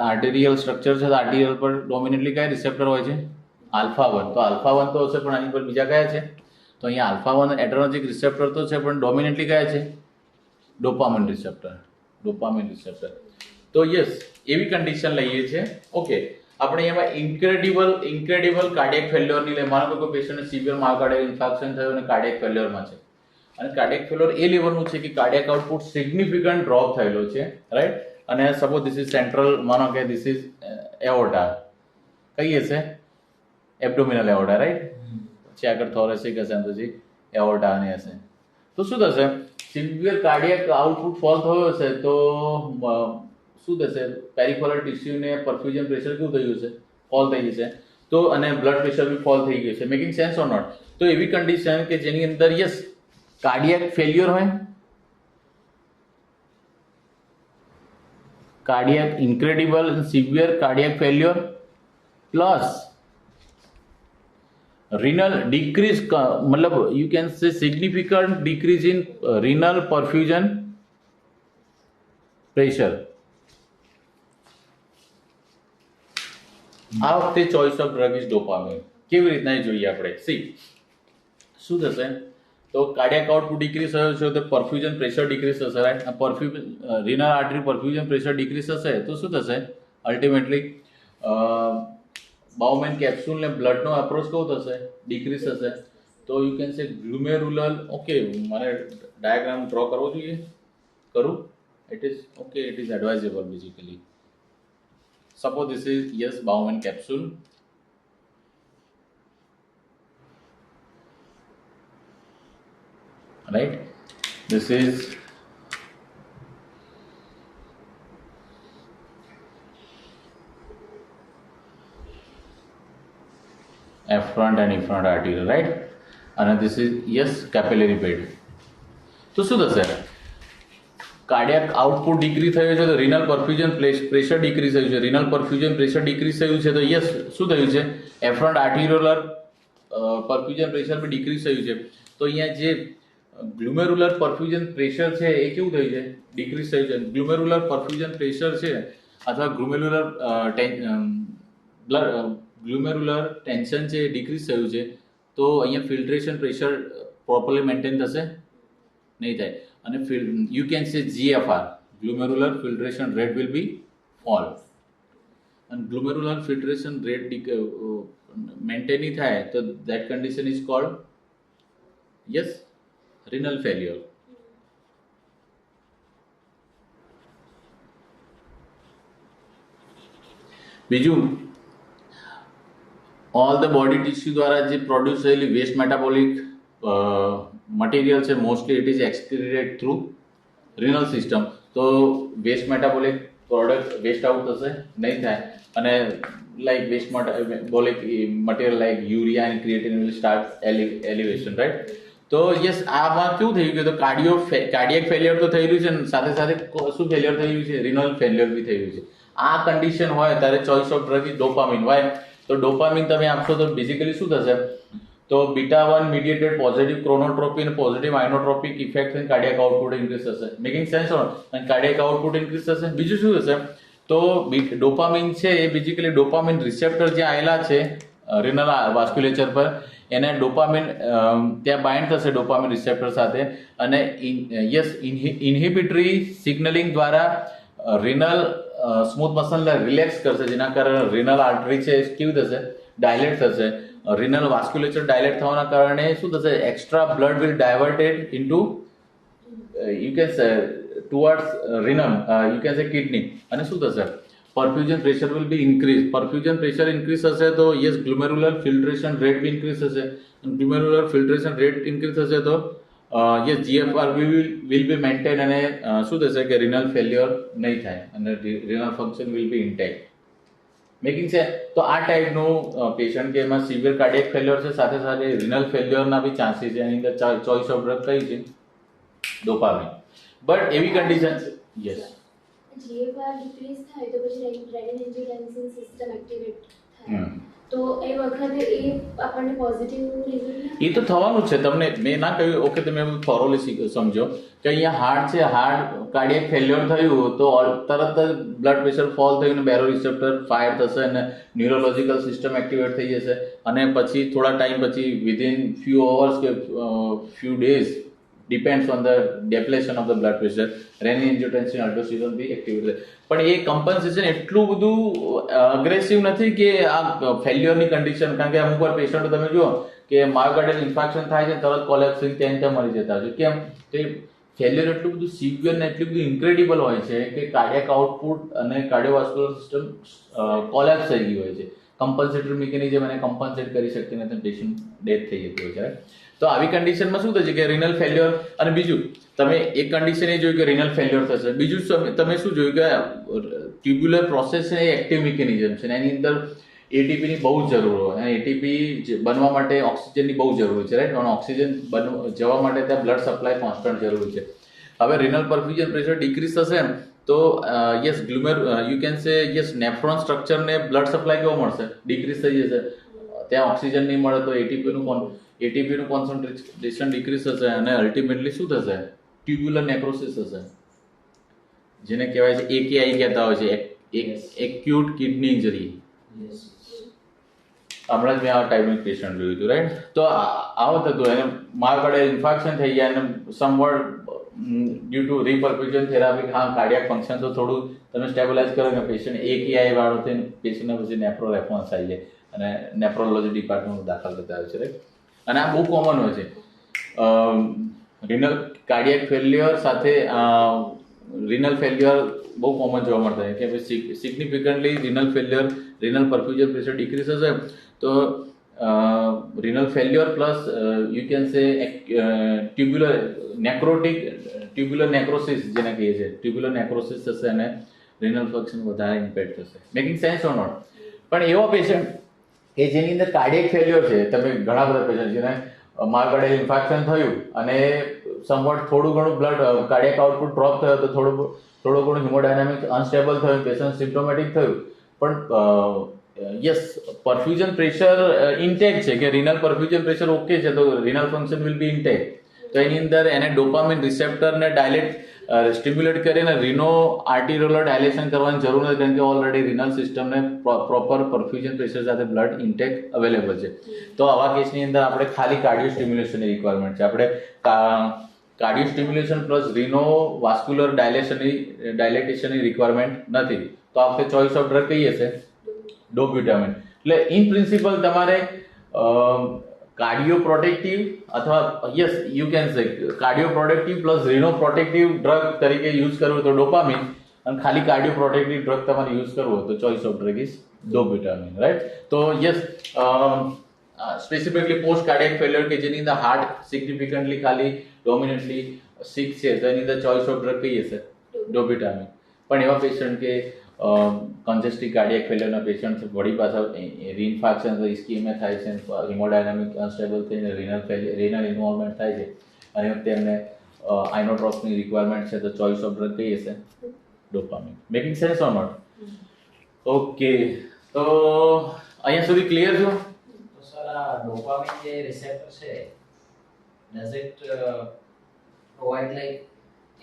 આર્ટેરિયલ સ્ટ્રક્ચર છે તો આર્ટેરિયલ પર ડોમિનેટલી કયા રિસેપ્ટર હોય છે? આલ્ફા 1. તો આલ્ફા 1 તો હશે પણ આની પર બીજા કયા છે? તો અહીંયા આલ્ફા 1 એડ્રેનર્જિક રિસેપ્ટર તો છે પણ ડોમિનેટલી કયા છે? Dopamine receptor. તો યસ એવી કન્ડિશન લઈએ છે. ઓકે, આપણે એમાં ઇન્ક્રેડિબલ કાર્ડિયક ફેલ્યોરની લઈએ. માનો કે કોઈ પેશન્ટને સિવિયર માયોકાર્ડિયલ ઇન્ફાર્ક્શન થયું અને કાર્ડિયક ફેલ્યોરમાં છે અને કાર્ડિયક ફેલ્યોર એ લેવલનું છે કે કાર્ડિયક આઉટપુટ સિગ્નિફિકન્ટ ડ્રોપ થયેલો છે, રાઈટ? અને સપોઝ ધીસ ઇઝ સેન્ટ્રલ, માનો કે ધીસ ઇઝ એઓર્ટા, કઈ હશે? Abdominal એઓર્ટા, right? પછી આગળ થોરેસિક હશે અને પછી એઓર્ટા આની હશે. તો શું થશે સિવિયર કાર્ડિયક આઉટપુટ ફોલ થયો હશે તો શું થશે? પેરિફેરલ ટિશ્યુને પરફ્યુઝન પ્રેશર કેવું થયું છે? ફોલ થઈ જશે. તો અને બ્લડ પ્રેશર બી ફોલ થઈ ગયું છે. Making sense or not? તો એવી કન્ડિશન કે જેની અંદર યસ કાર્ડિયક ફેલ્યોર હોય, cardiac incredible severe cardiac failure plus renal decrease मतलब you can say significant decrease in renal perfusion pressure. આ વખતે choice of drug is dopamine. કેવી રીતના એ જોઈએ આપણે. સી શું થશે? તો કાર્ડિયક આઉટપુટ ડિક્રીઝ થયો છે તો પરફ્યુઝન પ્રેશર ડિક્રીઝ થશે, right? Renal artery perfusion pressure decrease થશે તો શું થશે? અલ્ટિમેટલી બાઉમેન કેપ્સ્યુલ ને બ્લડનો એપ્રોચ કેવો થશે? ડિક્રીઝ થશે. તો યુ કેન સે ગ્લુમેરુલર. ઓકે, મને ડાયાગ્રામ ડ્રો કરવો જોઈએ? કરું? It is okay, it is advisable basically. Suppose this is yes બાઉમેન capsule. Right, this is efferent and efferent arterial, right? And this is yes capillary bed. તો શું થશે? કાર્ડિયક આઉટપુટ ડિક્રીઝ થયું છે તો રિનલ પરફ્યુઝન પ્રેશર ડિક્રીઝ થયું છે. રિનલ પરફ્યુઝન પ્રેશર ડિક્રીઝ થયું છે તો યસ શું થયું છે? એફરન્ટ આર્ટિરિયોલર પરફ્યુઝન પ્રેશર બી ડિક્રીઝ થયું છે. તો અહીંયા જે ગ્લુમેરુલર પરફ્યુઝન પ્રેશર છે એ કેવું થયું છે? ડિક્રીઝ થયું છે. ગ્લુમેરુલર પરફ્યુઝન પ્રેશર છે અથવા ગ્લુમેરુલર ટેન્શન છે એ ડિક્રીઝ થયું છે તો અહીંયા ફિલ્ટ્રેશન પ્રેશર પ્રોપરલી મેન્ટેન થશે? નહીં થાય. અને you can say GFR, glomerular filtration rate will be fall. અને ગ્લુમેરુલર ફિલ્ટ્રેશન રેટ મેન્ટેન નહીં થાય તો that condition is called yes renal failure. બીજું, ઓલ ધ બોડી ટિશ્યુ દ્વારા જે પ્રોડ્યુસ થયેલી વેસ્ટ મેટાબોલિક મટીરિયલ છે mostly it is excreted through renal system. તો waste metabolic product waste out થશે? નહીં થાય. અને like waste metabolic material like urea and creatine will start elevation, right? તો યસ આમાં કેવું થઈ ગયું? તો કાર્ડિયક ફેલિયર તો થયેલું છે ને સાથે સાથે શું ફેલિયર થયું છે? રિનલ ફેલિયર બી થયું છે. આ કન્ડિશન હોય ત્યારે choice of drug is dopamine. Why? તો ડોપામિન તમે આપશો તો બેઝિકલી શું થશે? તો બીટા 1 મીડિયેટેડ પોઝિટિવ ક્રોનોટ્રોપી અને પોઝિટિવ આઇનોટ્રોપિક ઇફેક્ટ અને કાર્ડિયક આઉટપુટ ઇન્ક્રીઝ થશે. મેકિંગ સેન્સ ઓર? અને કાર્ડિયક આઉટપુટ ઇન્ક્રીઝ થશે. બીજું શું થશે? તો ડોપામિન છે એ બેઝિકલી ડોપામિન રિસેપ્ટર જે આવેલા છે રિનલ વાસ્ક્યુલેચર પર એને ડોપામિન ત્યાં બાઇન્ડ થશે ડોપામિન રિસેપ્ટર સાથે અને યસ ઇન્હિબિટરી સિગ્નલિંગ દ્વારા રિનલ સ્મૂથ મસલને રિલેક્સ કરશે જેના કારણે રિનલ આર્ટરી છે કેવી થશે? ડાયલેટ થશે. રિનલ વાસ્ક્યુલેચર ડાયલેટ થવાના કારણે શું થશે? Extra blood will diverted into you can say towards રિનમ યુ કેન સે કિડની. અને શું થશે? Perfusion pressure will be increase. Perfusion pressure increase થશે તો yes glomerular filtration rate be increase થશે. ગ્લુમેરુલર ફિલ્ટ્રેશન રેટ ઇન્ક્રીઝ થશે તો yes GFR will be maintain અને શું થશે કે રિનલ ફેલ્યોર નહીં થાય અને renal function will be intact. Making છે. તો આ ટાઈપનું પેશન્ટ કે એમાં સિવિયર કાર્ડિયક ફેલ્યોર છે સાથે સાથે રિનલ ફેલ્યોરના બી ચાન્સીસ છે. એની અંદર ચોઇસ ઓફ ડ્રગ કઈ છે? ડોપામિન. બટ એવી કન્ડિશન છે યસ GFR ડિક્રીઝ થાય તો પછી રેનિન એન્જિયોટેન્સિન સિસ્ટમ એક્ટિવેટ થાય તો એ વખતે એ આપણને પોઝિટિવ રિઝલ્ટ એ તો થવાનું છે. તમને મેં ના કહ્યું ઓકે તમે થોરોલી સમજો કે અહીંયા હાર્ટ છે, હાર્ટ કાર્ડિયક ફેલ્યોર થયું તો તરત જ બ્લડ પ્રેશર ફોલ થયું ને બેરો રિસેપ્ટર ફાયર થશે અને ન્યુરોલોજિકલ સિસ્ટમ એક્ટિવેટ થઈ જશે અને પછી થોડા ટાઈમ પછી વિધિન ફ્યુ અવર્સ કે few days depends on the depletion of the blood pressure renin angiotensin aldosterone B activate થાય. પણ એ કમ્પન્સેશન એટલું બધું અગ્રેસિવ નથી કે આ ફેલ્યોરની કન્ડિશન. કારણ કે અમુક વાર પેશન્ટો તમે જુઓ કે માયોકાર્ડિયલ ઇન્ફાર્ક્શન થાય છે તરત કોલેપ્સિંગ ત્યાં મરી જતા હોય છે. કેમ? તો ફેલ્યોર એટલું બધું સિવિયર ને એટલું બધું ઇન્ક્રેડિબલ હોય છે કે કાર્ડિયક આઉટપુટ અને કાર્ડિયોવાસ્ક્યુલર સિસ્ટમ કોલેપ્સ થઈ ગઈ હોય છે. કમ્પન્સેટરી મિકેનિઝમ એને કમ્પન્સેટ કરી શકતી નથી, પેશન્ટ ડેથ થઈ જતી હોય છે right? તો આવી કન્ડિશનમાં શું થશે કે રિનલ ફેલ્યોર, અને બીજું તમે એક કન્ડિશન એ જોયું કે રિનલ ફેલ્યોર થશે, બીજું તમે શું જોયું કે ટ્યુબ્યુલર પ્રોસેસ છે એ એક્ટિવ મિકેનિઝમ છે, એની અંદર એટીપીની બહુ જ જરૂર હોય, અને એટીપી બનવા માટે ઓક્સિજનની બહુ જરૂર છે રાઈટ, અને ઓક્સિજન જવા માટે ત્યાં બ્લડ સપ્લાય કોન્સ્ટન્ટ જરૂરી છે. હવે રિનલ પરફ્યુઝન પ્રેશર ડિક્રીઝ થશે એમ તો yes you can say yes nephron સ્ટ્રક્ચરને બ્લડ સપ્લાય કેવો મળશે, ડિક્રીઝ થઈ જશે, ત્યાં ઓક્સિજન નહીં મળે તો એટીપીનું કોન્સન્ટ્રેશન ડિક્રીઝ થશે, અને અલ્ટિમેટલી શું થશે, ટ્યુબ્યુલર નેક્રોસિસ થશે, જેને કહેવાય છે એકેઆઈ કહેતા હોય છે, એક્યુટ કિડની ઇન્જરી. Yes. હમણાં જ મેં આ ટાઈપનું પેશન્ટ જોયું હતું રાઈટ. તો આવું થતું એને માયોકાર્ડિયલ ઇન્ફાર્ક્શન થઈ ગયા, અને સમવટ ડ્યુ ટુ રીપરફ્યુઝન થેરાપી, હા કાર્ડિયાક ફંક્શન તો થોડું તમે સ્ટેબલાઇઝ કરો કે પેશન્ટ એકેઆઈ વાળો થઈને પેશન્ટને પછી નેફ્રો રેસ્પોન્સ આવી જાય અને નેફ્રોલોજી ડિપાર્ટમેન્ટમાં દાખલ થતા હોય છે રાઈટ. અને આ બહુ કોમન હોય છે રિનલ કાર્ડિયાક ફેલ્યોર સાથે રિનલ ફેલ્યોર બહુ કોમન જોવા મળતા હોય કે significantly renal failure, renal perfusion pressure decrease હશે તો renal failure plus you can say tubular necrosis જેને કહીએ છીએ, ટ્યુબ્યુલર નેક્રોસિસ થશે અને રિનલ ફંક્શન વધારે ઇમ્પેક્ટ થશે. Making sense or not? પણ એવા પેશન્ટ કે જેની અંદર કાર્ડિયક ફેલ્યોર છે, તમે ઘણા બધા પેશન્ટ જેને માયોકાર્ડિયલ ઇન્ફાર્ક્શન થયું અને સમવટ થોડું ઘણું બ્લડ કાર્ડિયક આઉટપુટ ડ્રોપ થયો તો થોડું ઘણું હિમોડાયનામિક અનસ્ટેબલ થયું, પેશન્ટ સિમ્પ્ટોમેટિક થયું, પણ યસ પરફ્યુઝન પ્રેશર ઇન્ટેક છે કે રિનલ પરફ્યુઝન પ્રેશર ઓકે છે તો renal function will B intake. તો એની અંદર એને ડોપામિન રિસેપ્ટરને સ્ટિમ્યુલેટ કરીને રીનો આર્ટિરિયોલર ડાયલેશન કરવાની જરૂર નથી, કારણ કે ઓલરેડી રિનલ સિસ્ટમને પ્રોપર પરફ્યુઝન પ્રેશર સાથે બ્લડ ઇન્ટેક અવેલેબલ છે. તો આવા કેસની અંદર આપણે ખાલી કાર્ડિયો સ્ટિમ્યુલેશનની રિક્વાયરમેન્ટ છે, આપણે cardio stimulation plus renovascular ડાયલેટેશનની રિક્વાયરમેન્ટ નથી. તો આ વખતે ચોઇસ ઓફ ડ્રગ કઈ હશે? ડોબ્યુટામિન. એટલે ઇન પ્રિન્સિપલ તમારે કાર્ડિયો પ્રોટેક્ટિવ અથવા yes you can say cardio protective plus renoprotective drug તરીકે યુઝ કરવું હોય તો ડોપામિન, અને ખાલી કાર્ડિયો પ્રોટેક્ટિવ ડ્રગ તમારે યુઝ કરવું હોય તો choice of drug is dobutamine right. તો yes specifically post cardiac failure કે જેની અંદર હાર્ટ સિગ્નિફિકન્ટલી ખાલી ડોમિનેટલી સિક છે તો એની અંદર ચોઇસ ઓફ ડ્રગ કઈ હશે? ડોબ્યુટામિન. પણ એવા પેશન્ટ કે કન્જેસ્ટિવ કાર્ડિયક ફેલ્યોરના પેશન્ટ વળી પાછા રીઇન્ફાર્ક્શન ઇસ્કીમિયા થાય છે, હિમોડાયનામિક અનસ્ટેબલ થઈને રિનલ ઇન્વોલ્વમેન્ટ થાય છે, અને વખતે એમને આઇનોટ્રોપ્સની રિક્વાયરમેન્ટ છે તો ચોઇસ ઓફ ડ્રગ કઈ હશે? Dopamine. Making sense or not? Okay, તો અહીંયા સુધી ક્લિયર છો? તો સર આ ડોપામિન જે રિસેપ્ટર છે, does it provide like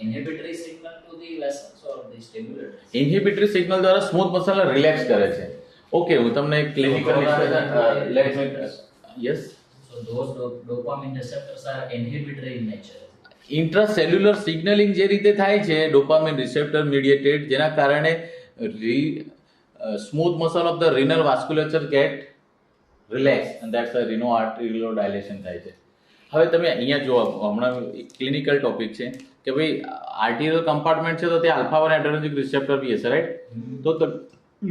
inhibitory signal to the vessels or the stimulators? Inhibitory signal દ્વારા સ્મૂથ મસલને રિલેક્સ કરે છે. ઓકે, હું તમને clinical yes So those dopamine receptors are inhibitory in nature. Intracellular signaling જે રીતે થાય છે ડોપામિન રિસેપ્ટર મીડિયેટેડ, જેના કારણે smooth muscle of the renal vasculature get relax and that's the renoarteriolar dilation થાય છે. હવે તમે અહીંયા જો હમણાં ક્લિનિકલ ટોપિક છે કે ભાઈ આર્ટેરિયલ કમ્પાર્ટમેન્ટ છે તો ત્યાં આલ્ફા 1 એડરેનર્જિક રિસેપ્ટર બી હશે રાઈટ. તો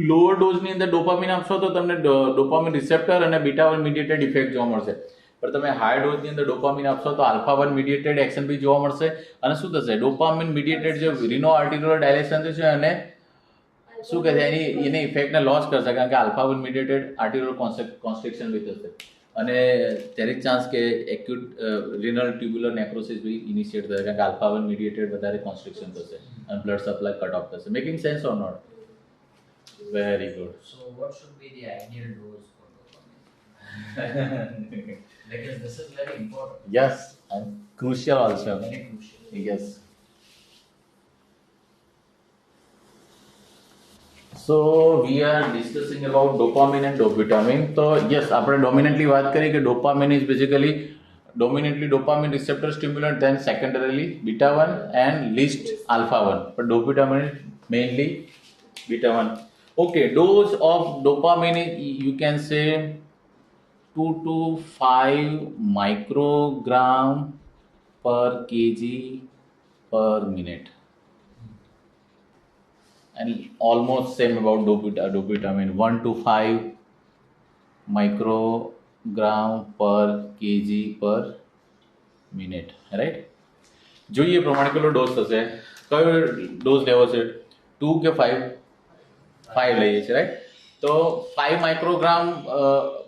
લોઅર ડોઝની અંદર ડોપામિન આપશો તો તમને ડોપામિન રિસેપ્ટર અને બીટા 1 મીડિયેટેડ ઇફેક્ટ જોવા મળશે, પણ તમે હાઈ ડોઝની અંદર ડોપામિન આપશો તો આલ્ફા 1 મીડિયેટેડ એક્શન બી જોવા મળશે, અને શું થશે ડોપામિન મીડિયેટેડ જે રીનો આર્ટેરિયોલર ડાયલેશન છે અને શું કહે છે એની ઇફેક્ટને લોસ કરશે, કારણ કે આલ્ફા 1 મીડિયેટેડ આર્ટેરિયોલર કોન્સ્ટ્રિક્શન બી થશે, અને there is ચાન્સ કે એક્યુટ રિનલ ટ્યુબ્યુલર નેક્રોસિસ બી ઇનિશિએટ થશે, કારણ કે આલ્ફા 1 મીડિયેટેડ વધારે કોન્સ્ટ્રિક્શન થશે અને બ્લડ સપ્લાય કટ ઓફ થશે. Making sense or not? Very good. So what should be the ideal dose for dopamine? Because this is very important. Yes, and crucial also. Very crucial. Yes. So we are discussing about dopamine and dobutamine. So yes, આપણે dominantly વાત કરી કે dopamine is basically dominantly dopamine receptor stimulant, then secondarily beta 1 and least alpha 1. But dobutamine is mainly beta 1. Okay, dose of dopamine is, you can say 2 to 5 microgram per kg per minute. And almost same about dobutamine, 1 to 5 microgram પર કેજી પર મિનિટ, રાઈટ. જોઈએ પ્રમાણે કેટલો ડોઝ થશે, કયો ડોઝ લેવો છે, 2 કે 5? 5 લઈએ છીએ, રાઈટ. તો 5 માઇક્રોગ્રામ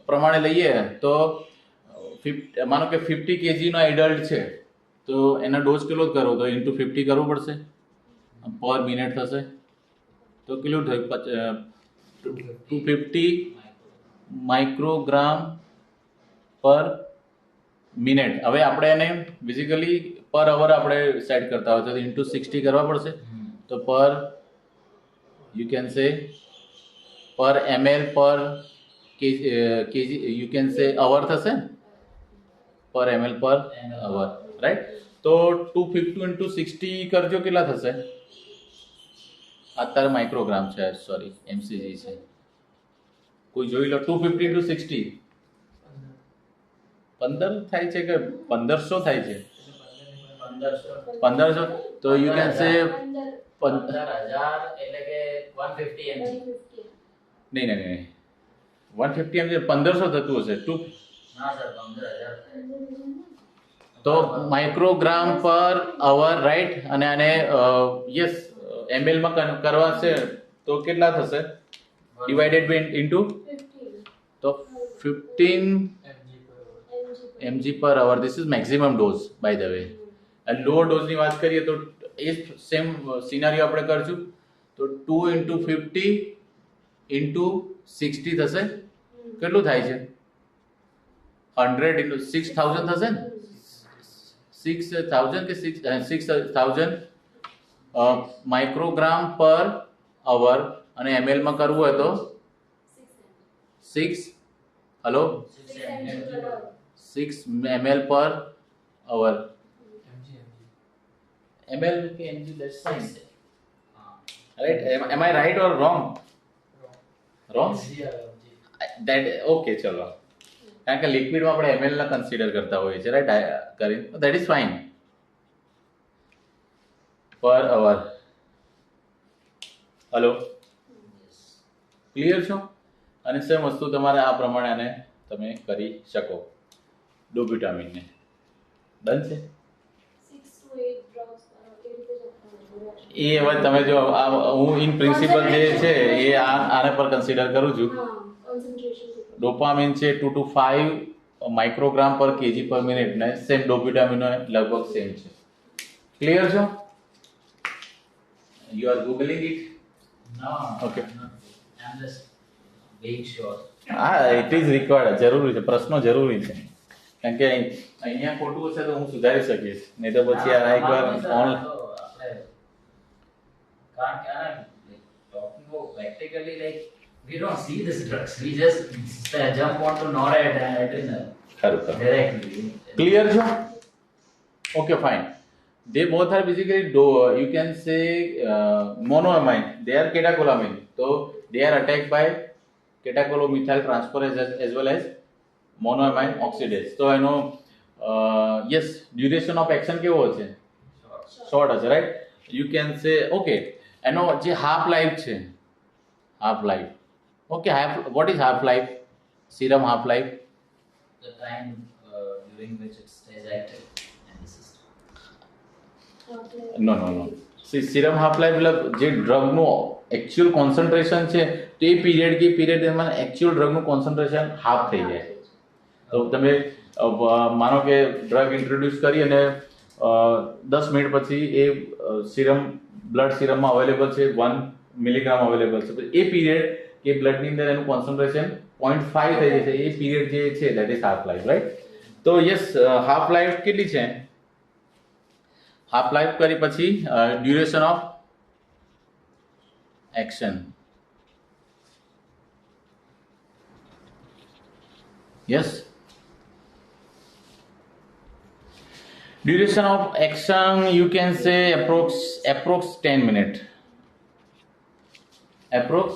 પ્રમાણે લઈએ તો માનો કે 50 kg નો એડલ્ટ છે તો એનો ડોઝ કેટલો કરવો, તો ઇન્ટુ 50 કરવું પડશે, પર મિનિટ થશે તો કેટલું થયું, 250 માઇક્રોગ્રામ પર મિનિટ. હવે આપણે એને બેઝિકલી પર અવર આપણે સેટ કરતા હોય તો ઇન્ટુ 60 કરવા પડશે, તો પર યુ કેન સે પર ml પર kg યુ કેન સે અવર થશે, પર ml પર અવર, રાઈટ. તો 250 ઇન્ટુ 60 કરજો, કેટલા થશે, અત્યારે માઇક્રોગ્રામ છે, સોરી એમસીજી છે, કોઈ જોઈ લો. 250 ઇન્ટુ 60 15 થાય છે કે 1500 થાય છે, 1500. તો યુ કેન સે 15,000 એટલે કે 150 mg. નહીં 150 mg 1500 થતું હશે. ના સર 15,000. તો માઇક્રોગ્રામ પર અવર, રાઈટ. અને આને યસ ml માં કરવા છે તો કેટલા થશે, ડિવાઇડેડ બાય ઇન્ટુ, તો 15 mg પર hour. This is maximum dose by the way. અને લો ડોઝની વાત કરીએ તો એ સેમ સિનારીઓ આપણે કરશું, તો 2 ઇન્ટુ 50 ઇન્ટુ 60 થશે, કેટલું થાય છે, 100 ઇન્ટુ 6000 થશે ને, 6000 કે 6000 માઇક્રોગ્રામ પર અવર. અને ml માં કરવું હોય તો 6 ml પર અવર. ml કે mg, that's fine, right? Am I right or wrong? That okay, ચલો, કારણ કે લિક્વિડમાં આપણે ml ના કન્સિડર કરતા હોઈએ છીએ, રાઈટ, કરીને that is fine. પર અવર. હલો, ક્લિયર છો? અને સેમ વસ્તુ તમારે આ પ્રમાણે આને તમે કરી શકો, ડોબ્યુટામિનને. ડન છે. 6 to 8 drops એ રીતે જ આપવાનું. એ હવે તમે જો હું ઇન પ્રિન્સિપલ જે છે એ આને પર કન્સિડર કરું છું. હા, concentration ડોપામિન છે 2 to 5 માઇક્રોગ્રામ પર કેજી પર મિનિટ, ને સેમ ડોબ્યુટામિન લગભગ સેમ છે. ક્લિયર છો? You are googling it? No. Okay. I'm just being sure. હા, ઇટ ઇઝ રિક્વાયર્ડ, જરૂરી છે, પ્રશ્નો જરૂરી છે, કારણ કે અહીંયા ખોટું હશે તો હું સુધારી શકીશ, નહીં તો પછી આ એકવાર ઓનલાઈન. કારણ કે talking about practically, like we don't see these drugs, we just jump onto NORAD and adrenaline ખરું directly. ક્લિયર છો? Okay, fine. They both are basically you can say monoamine. They are catecholamine. So they are attacked by catecholomethyl transferase as well as monoamine oxidase. So I know yes, duration of action કેવો છે? શોર્ટ હશે, right. You can say okay. એનો જે હાફ લાઈફ છે, half life, okay, what is half life? Serum half life? The time during which it stays active in the system. No serum half life મતલબ જે ડ્રગનું એકચ્યુઅલ કોન્સન્ટ્રેશન છે તે પીરિયડ કે પીરિયડ દરમિયાન એકચ્યુઅલ ડ્રગનું કોન્સન્ટ્રેશન હાફ થઈ જાય. તો તમે માનો કે ડ્રગ ઇન્ટ્રોડ્યુસ કરી અને 10 મિનિટ પછી એ સિરમ બ્લડ સિરમમાં અવેલેબલ છે, 1 મિલીગ્રામ અવેલેબલ છે, તો એ પીરિયડ કે બ્લડની અંદર એનું કોન્સન્ટ્રેશન 0.5 થઈ જશે, એ પીરિયડ જે છે that is half life, right. તો યસ, હાફ લાઈફ કેટલી છે? હાફ લાઈફ કરી પછી duration of action. Yes, duration of action you can say approx 10 minute, approx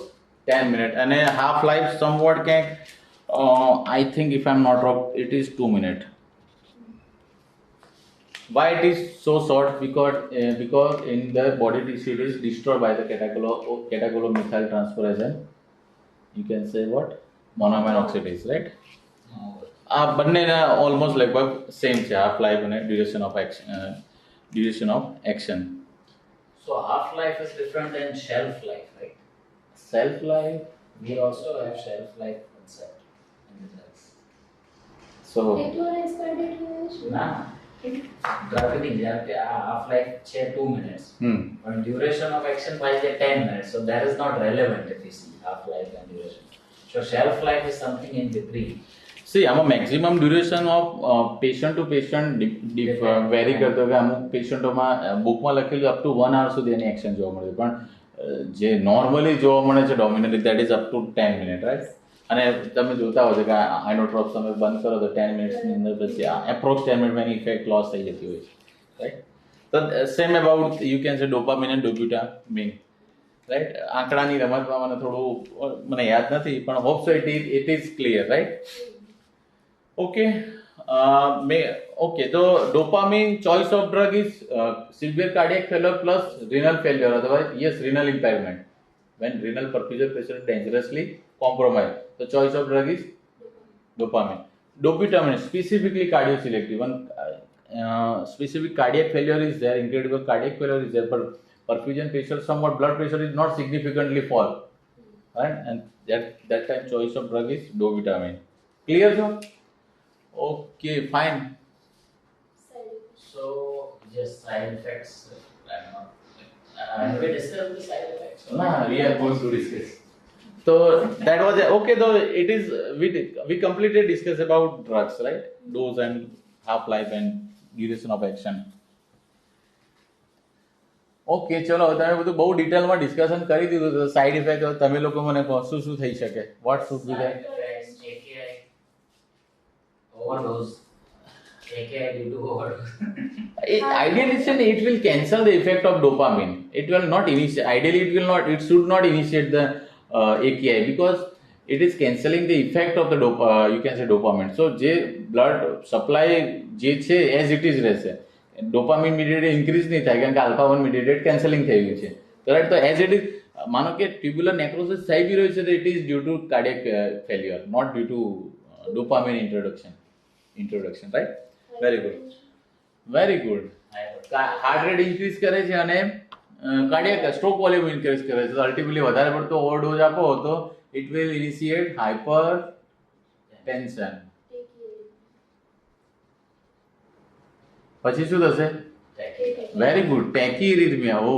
10 minute. અને half life somewhat can I think if I'm not wrong it is 2 minute. Why it is so short? Because in the body tissue it is destroyed by the catecholomethyl transferase. You can say what? Monoamine oxidase right No. આ બંનેના ઓલમોસ્ટ લગભગ સેમ છે હાફ લાઈફ અને duration of action So half life is different than shelf life, right? Shelf life We also have shelf life concept in the drugs. So એટલો એક્સપાયર ડેટ હોય છે ના ડ્રગની જેમ કે આ હાફ લાઈફ છે 2 minutes but duration of action by the 10 minutes, so that is not relevant if you see half life and duration. So shelf life is something in between. See આમાં maximum duration of patient to patient vary કરતો કે અમુક પેશન્ટોમાં બુકમાં લખેલું અપ ટુ 1 hour સુધી એની એક્શન જોવા મળે પણ જે નોર્મલી જોવા મળે છે dominantly that is up to 10 minute right અને તમે જોતા હો છો કે આઇનોટ્રોપ્સ તમે બંધ કરો તો 10 મિનિટ્સની અંદર પછી એપ્રોક્સ 10 મિનિટમાં એની ઇફેક્ટ લોસ થઈ જતી હોય છે રાઈટ તો same about you can say dopamine and dobutamine right આંકડાની રમતમાં મને થોડું મને યાદ નથી પણ hope so it is clear right Okay. So dopamine choice of drug is severe cardiac failure plus renal failure. Otherwise, yes, renal impairment. When renal perfusion pressure is dangerously compromised, the choice of drug is dopamine. Dopamine specifically cardioselective. One specific cardiac failure is there, incredible cardiac failure is there, but perfusion pressure, somewhat blood pressure is not significantly fall, right? And that time choice of drug is dopamine. Clear, sir? Okay, fine. So just side effects. Have we discussed the side effects? Nah, we are going to discuss. So that was okay. Though it is we completely discussed about drugs, right? Dose and half life and duration of action. Okay ચલો તમે બધું બહુ ડિટેલમાં ડિસ્કશન કરી દીધું તો સાઈડ ઇફેક્ટ તમે લોકો મને કહો શું શું થઈ શકે what should be there Side effects, AKI, overdose, AKI due to overdose. Ideally it will cancel the effect of dopamine. It will not initiate. Ideally it should not initiate the AKI because it is cancelling the effect of the you can say dopamine. So જે blood supply જે છે as it is રહેશે ડોપામિન મીડિયેટેડ ઇન્ક્રીઝ નહીં થાય કારણ કે આલ્ફા 1 મીડિયેટેડ કેન્સલિંગ થઈ ગયું છે રાઈટ તો એઝ ઇટ ઇઝ માનો કે ટ્યુબ્યુલર નેક્રોસિસ થઈ બી રહ્યું છે તો it is due to cardiac failure not due to dopamine introduction right very good heart rate increase કરે છે અને કાર્ડિયક સ્ટ્રોક વોલ્યુમ ઇન્ક્રીઝ કરે છે તો અલ્ટિમેટલી વધારે પડતો ઓવરડોઝ આપો તો it will initiate hyper tension પછી શું થશે વેરી ગુડ ટેકી ઇરિથમિયા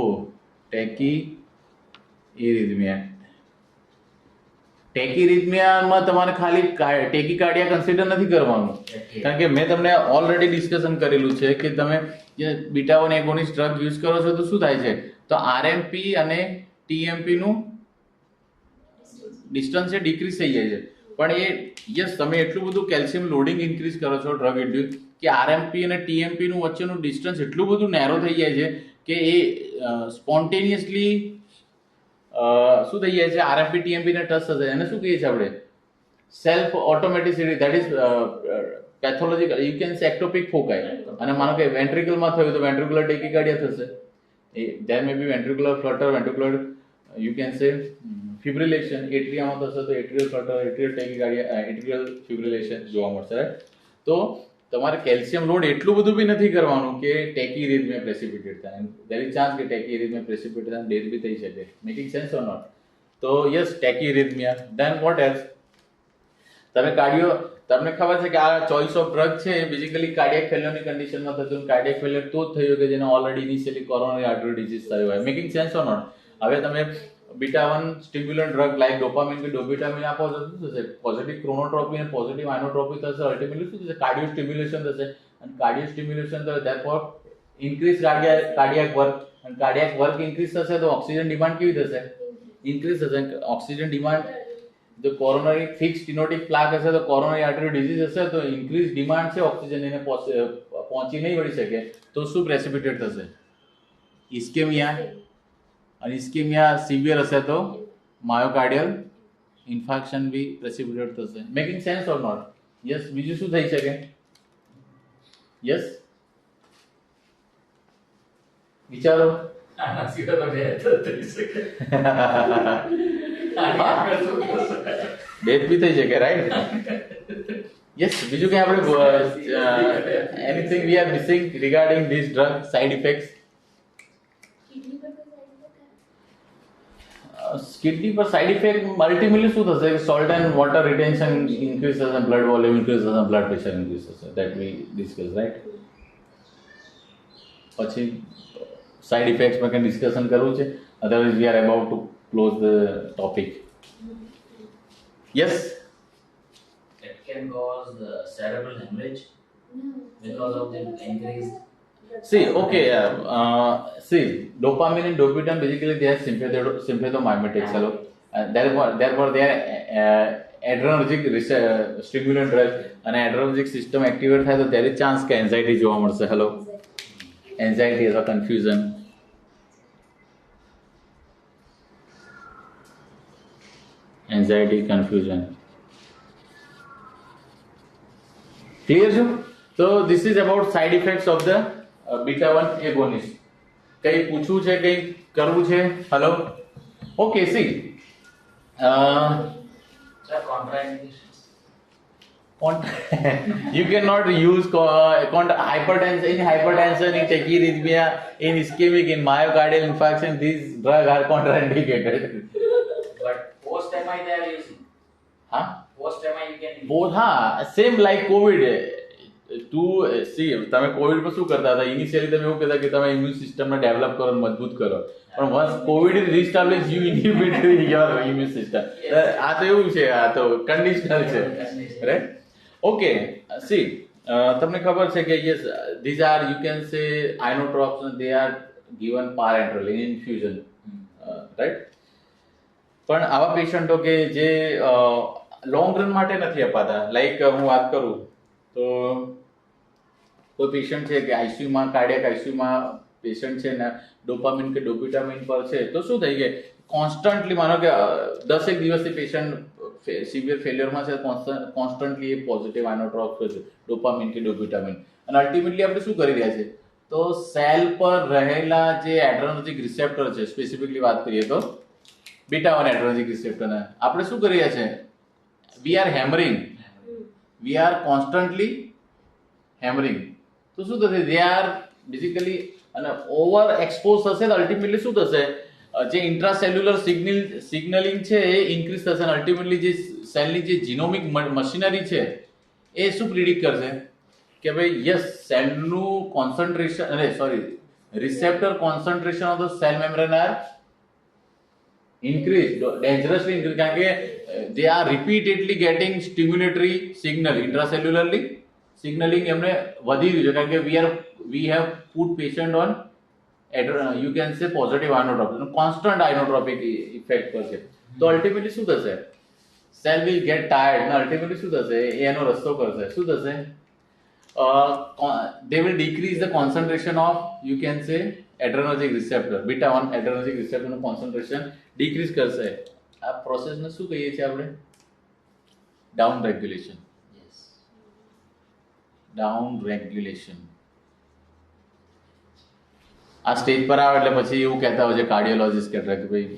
ટેકી ઇરિથમિયામાં તમારે ખાલી ટેકી કાર્ડિયા કન્સિડર નથી કરવાનું કારણ કે મેં તમને ઓલરેડી ડિસ્કશન કરેલું છે કે તમે જે બીટા 1 એગોનિસ્ટ ડ્રગ યુઝ કરો છો તો શું થાય છે તો આરએમપી અને ટીએમપી નું ડિસ્ટન્સ એ ડિક્રીઝ થઈ જાય છે પણ એ યસ તમે એટલું બધું કેલ્શિયમ લોડિંગ ઇન્ક્રીઝ કરો છો ડ્રગ ઇન્ડ્યુસ કે આરએમપી અને ટીએમપી નું વચ્ચેનું ડિસ્ટન્સ એટલું બધું નેરો થઈ જાય છે કે એ સ્પોન્ટેનિયસલી શું થઈ જાય છે આરએમપી ટીએમપી ને ટચ થશે એને શું કહીએ છીએ આપણે self automaticity that is pathological you can say ectopic foci અને માનો કે વેન્ટ્રિકલમાં થયું તો વેન્ટ્રિક્યુલર ટેકીકાર્ડિયા થશે there may be ventricular flutter ventricular you can say fibrillation એટ્રિયામાં થશે તો એટ્રિયલ ફ્લટર એટ્રિયલ ટેકીકાર્ડિયા એટ્રિયલ ફિબ્રિલેશન જોવા મળશે તો તમારે કેલ્શિયમ લોડ એટલું બધું બી નથી કરવાનું કે ટેકી ઇરિથમિયા પ્રેસિપિટેટ થાય દેર ઇઝ ચાન્સ કે ટેકી ઇરિથમિયા પ્રેસિપિટેટ થાય ડેથ બી થઈ શકે મેકિંગ સેન્સ ઓર નોટ તો yes tachyarrhythmia then what else તમે કાર્ડિયો તમને ખબર છે કે આ ચોઇસ ઓફ ડ્રગ છે એ બેઝિકલી કાર્ડિયક ફેલ્યોરની કન્ડિશનમાં થતું કાર્ડિયક ફેલ્યોર તો જ થયું કે જેને already initially coronary artery disease થયો હોય મેકિંગ સેન્સ ઓર નોટ હવે તમે બીટા 1 સ્ટિમ્યુલન્ટ ડ્રગ લાઈક ડોપામિન કે ડોબ્યુટામિન આપો તો શું થશે પોઝિટિવ ક્રોનોટ્રોપી અને પોઝિટિવ આઇનોટ્રોપી થશે અલ્ટિમેટલી શું થશે કાર્ડિયો સ્ટિમ્યુલેશન થશે અને કાર્ડિયો સ્ટિમ્યુલેશન તો ધેરફોર ઇન્ક્રીઝ કાર્ડિયક વર્ક અને કાર્ડિયક વર્ક ઇન્ક્રીઝ થશે તો ઓક્સિજન ડિમાન્ડ કેવી થશે ઇન્ક્રીઝ થશે ઓક્સિજન ડિમાન્ડ જો કોરોનરી ફિક્સ સ્ટેનોટિક પ્લાક હશે તો કોરોનરી આર્ટરી ડિઝીઝ હશે તો ઇન્ક્રીઝ ડિમાન્ડ છે ઓક્સિજન એને પહોંચી નહીં વળી શકે તો શું પ્રેસિપિટેટ થશે ઇસ્કેમિયા અને ઇસ્કેમિયા સિવિયર હશે તો માયોકાર્ડિયલ ઇન્ફાર્ક્શન બી પ્રેસિપિટેટ થશે making sense or not yes બીજું શું થઈ શકે યસ વિચારો આના સિવાય તો death જ થઈ શકે. આની આગળ શું થશે? ડેથ બી થઈ શકે, રાઈટ? યસ, બીજું કઈ આપણે anything we are missing regarding this drug side effects? Kidney પર કોઈ સાઈડ ઇફેક્ટ કિડની પર સાઇડ ઇફેક્ટ અલ્ટિમેટલી શું થશે? Salt and water retention increase થશે, બ્લડ વોલ્યુમ ઇન્ક્રીઝ થશે, બ્લડ પ્રેશર ઇન્ક્રીઝ થશે. That we discuss, right? પછી સાઇડ ઇફેક્ટ્સમાં કંઈ ડિસ્કશન કરવું છે? Otherwise we are about to close the topic. Yes, It can cause cerebral hemorrhage because of the increased. see, okay, see, dopamine and dopamine basically they are sympathomimetics. Hello, therefore they are adrenergic stimulant drug. અને adrenergic system activate થાય તો ત્યારે ચાન્સ કે એન્ઝાઇટી જોવા મળશે. હેલો, એન્ઝાઇટી અથવા કન્ફ્યુઝન. Anxiety, confusion. ક્લિયર છે? તો this is about side effects of the beta 1 એગોનિસ્ટ. કંઈ પૂછવું છે, કંઈ કરવું છે? Hello, okay. C, There are contraindications. you cannot use hypertension, in tachyarrhythmia, in ischemic, in myocardial infarction. These drugs are contraindicated. But post-MI they are using. Huh? Post-MI you can use. Both, same like covid. તમે કોવિડ પર શું કરતા હતા? ઇનિશિયલી તમે એવું કહેતા કે તમે ઇમ્યુન સિસ્ટમને ડેવલપ કરો, મજબૂત કરો, પણ once COVID is reestablish you inhibit your immune system. આ તો એવું છે, આ તો કન્ડિશનલ છે, રાઈટ? ઓકે. સી, તમને ખબર છે કે yes, these are you can say inotropes, they are given parenterally in infusion, right? પણ આવા પેશન્ટો કે જે લોંગ રન માટે નથી અપાતા, લાઈક હું વાત કરું તો કોઈ પેશન્ટ છે કે આઈસીયુમાં, કાર્ડિયક આઈસીયુમાં પેશન્ટ છે ને, ડોપામિન કે ડોપિટામિન પર છે, તો શું થઈ ગયું? કોન્સ્ટન્ટલી માનો કે 10 દિવસથી પેશન્ટ સિવિયર ફેલ્યોરમાં છે, કોન્સ્ટન્ટલી એ પોઝિટિવ આઇનોટ્રોપ્સ છે, ડોપામિન કે ડોપિટામિન. અને અલ્ટિમેટલી આપણે શું કરી રહ્યા છે? તો સેલ પર રહેલા જે એડ્રેનર્જિક રિસેપ્ટર છે, સ્પેસિફિકલી વાત કરીએ તો બીટા 1 એડ્રેનર્જિક રિસેપ્ટરને આપણે શું કરી રહ્યા છે? We are hammering, we are constantly hammering. તો શું થશે? દે આર બેઝિકલી, અને ઓવર એક્સપોઝ થશે તો અલ્ટિમેટલી શું થશે? જે ઇન્ટ્રાસેલ્યુલર સિગ્નલિંગ છે એ ઇન્ક્રીઝ થશે, અને અલ્ટિમેટલી જે સેલની જે જીનોમિક મશીનરી છે એ શું પ્રિડિક્ટ કરશે કે ભાઈ યસ, સેલનું concentration, receptor concentration of the cell membrane are increase, dangerously increase, કારણ કે they are repeatedly getting stimulatory signal, intracellularly signaling એમને વધી રહ્યું છે, કારણ કે we have put patient on you can say positive inotropic, constant inotropic effect પર છે. તો અલ્ટિમેટલી શું થશે? સેલ વિલ ગેટ ટાયર્ડ, અને અલ્ટિમેટલી શું થશે? એ એનો રસ્તો કરશે. શું થશે? they will decrease the concentration of, you can say, adrenergic receptor, beta 1 adrenergic receptor નું concentration decrease કરશે. આ પ્રોસેસને શું કહીએ છીએ આપણે? Down regulation. Yes. Down regulation. આ સ્ટેજ પર આવે એટલે પછી એવું કહેતા હોય છે કાર્ડિયોલોજિસ્ટ કહેતા કે ભાઈ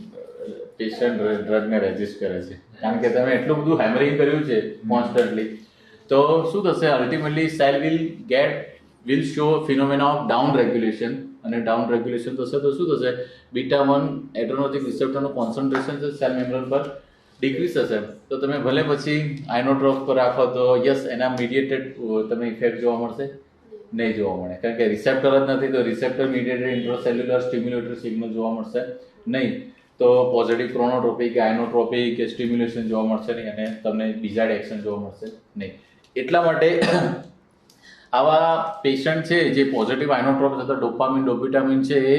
પેશન્ટ ડ્રગને રેઝિસ્ટ કરે છે, કારણ કે તમે એટલું બધું હેમરિંગ કર્યું છે કોન્સ્ટન્ટલી. તો શું થશે? Ultimately cell will show phenomena of down regulation, અને ડાઉન રેગ્યુલેશન થશે તો શું થશે? બીટા 1 એડ્રેનર્જિક રિસેપ્ટરનું કોન્સન્ટ્રેશન છે સેલ મેમ્બ્રેન પર ડિક્રીઝ થશે. તો તમે ભલે પછી આઇનોટ્રોપ્સ પર રાખો તો યસ, એના મીડિયેટેડ તમને ઇફેક્ટ જોવા મળશે? નહીં જોવા મળે, કારણ કે રિસેપ્ટર જ નથી, તો રિસેપ્ટર મીડિયેટેડ ઇન્ટ્રાસેલ્યુલર સ્ટિમ્યુલેટરી સિગ્નલ જોવા મળશે નહીં. તો પોઝિટિવ ક્રોનોટ્રોપી કે આઇનોટ્રોપી કે સ્ટિમ્યુલેશન જોવા મળશે નહીં, અને તમને ડિઝાયર્ડ એક્શન જોવા મળશે નહીં. એટલા માટે આવા પેશન્ટ છે જે પોઝિટિવ આઇનોટ્રોપ્સ અથવા ડોપામિન, ડોપિટામિન છે એ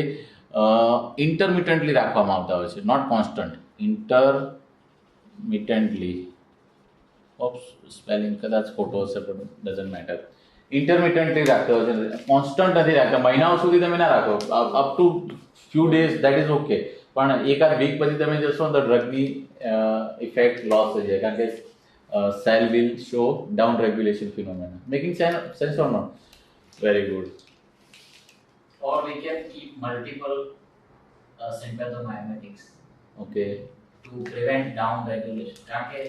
ઇન્ટરમિટન્ટલી રાખવામાં આવતા હોય છે, નોટ કોન્સ્ટન્ટ. ઇન્ટરમિટન્ટલી, સ્પેલિંગ કદાચ ખોટો હશે પણ ડઝન્ટ મેટર. ઇન્ટરમિટન્ટલી રાખતા હોય છે, કોન્સ્ટન્ટ નથી રાખતા. મહિનાઓ સુધી તમે ના રાખો, up to few days that is okay, પણ એકાદ વીક પછી તમે જશો તો ડ્રગની ઇફેક્ટ લોસ થઈ જાય, કારણ કે cell will show down regulation phenomena. Making sense or not? Very good. Or we can keep multiple sympathomimetics Okay. to prevent down regulation. કારણ કે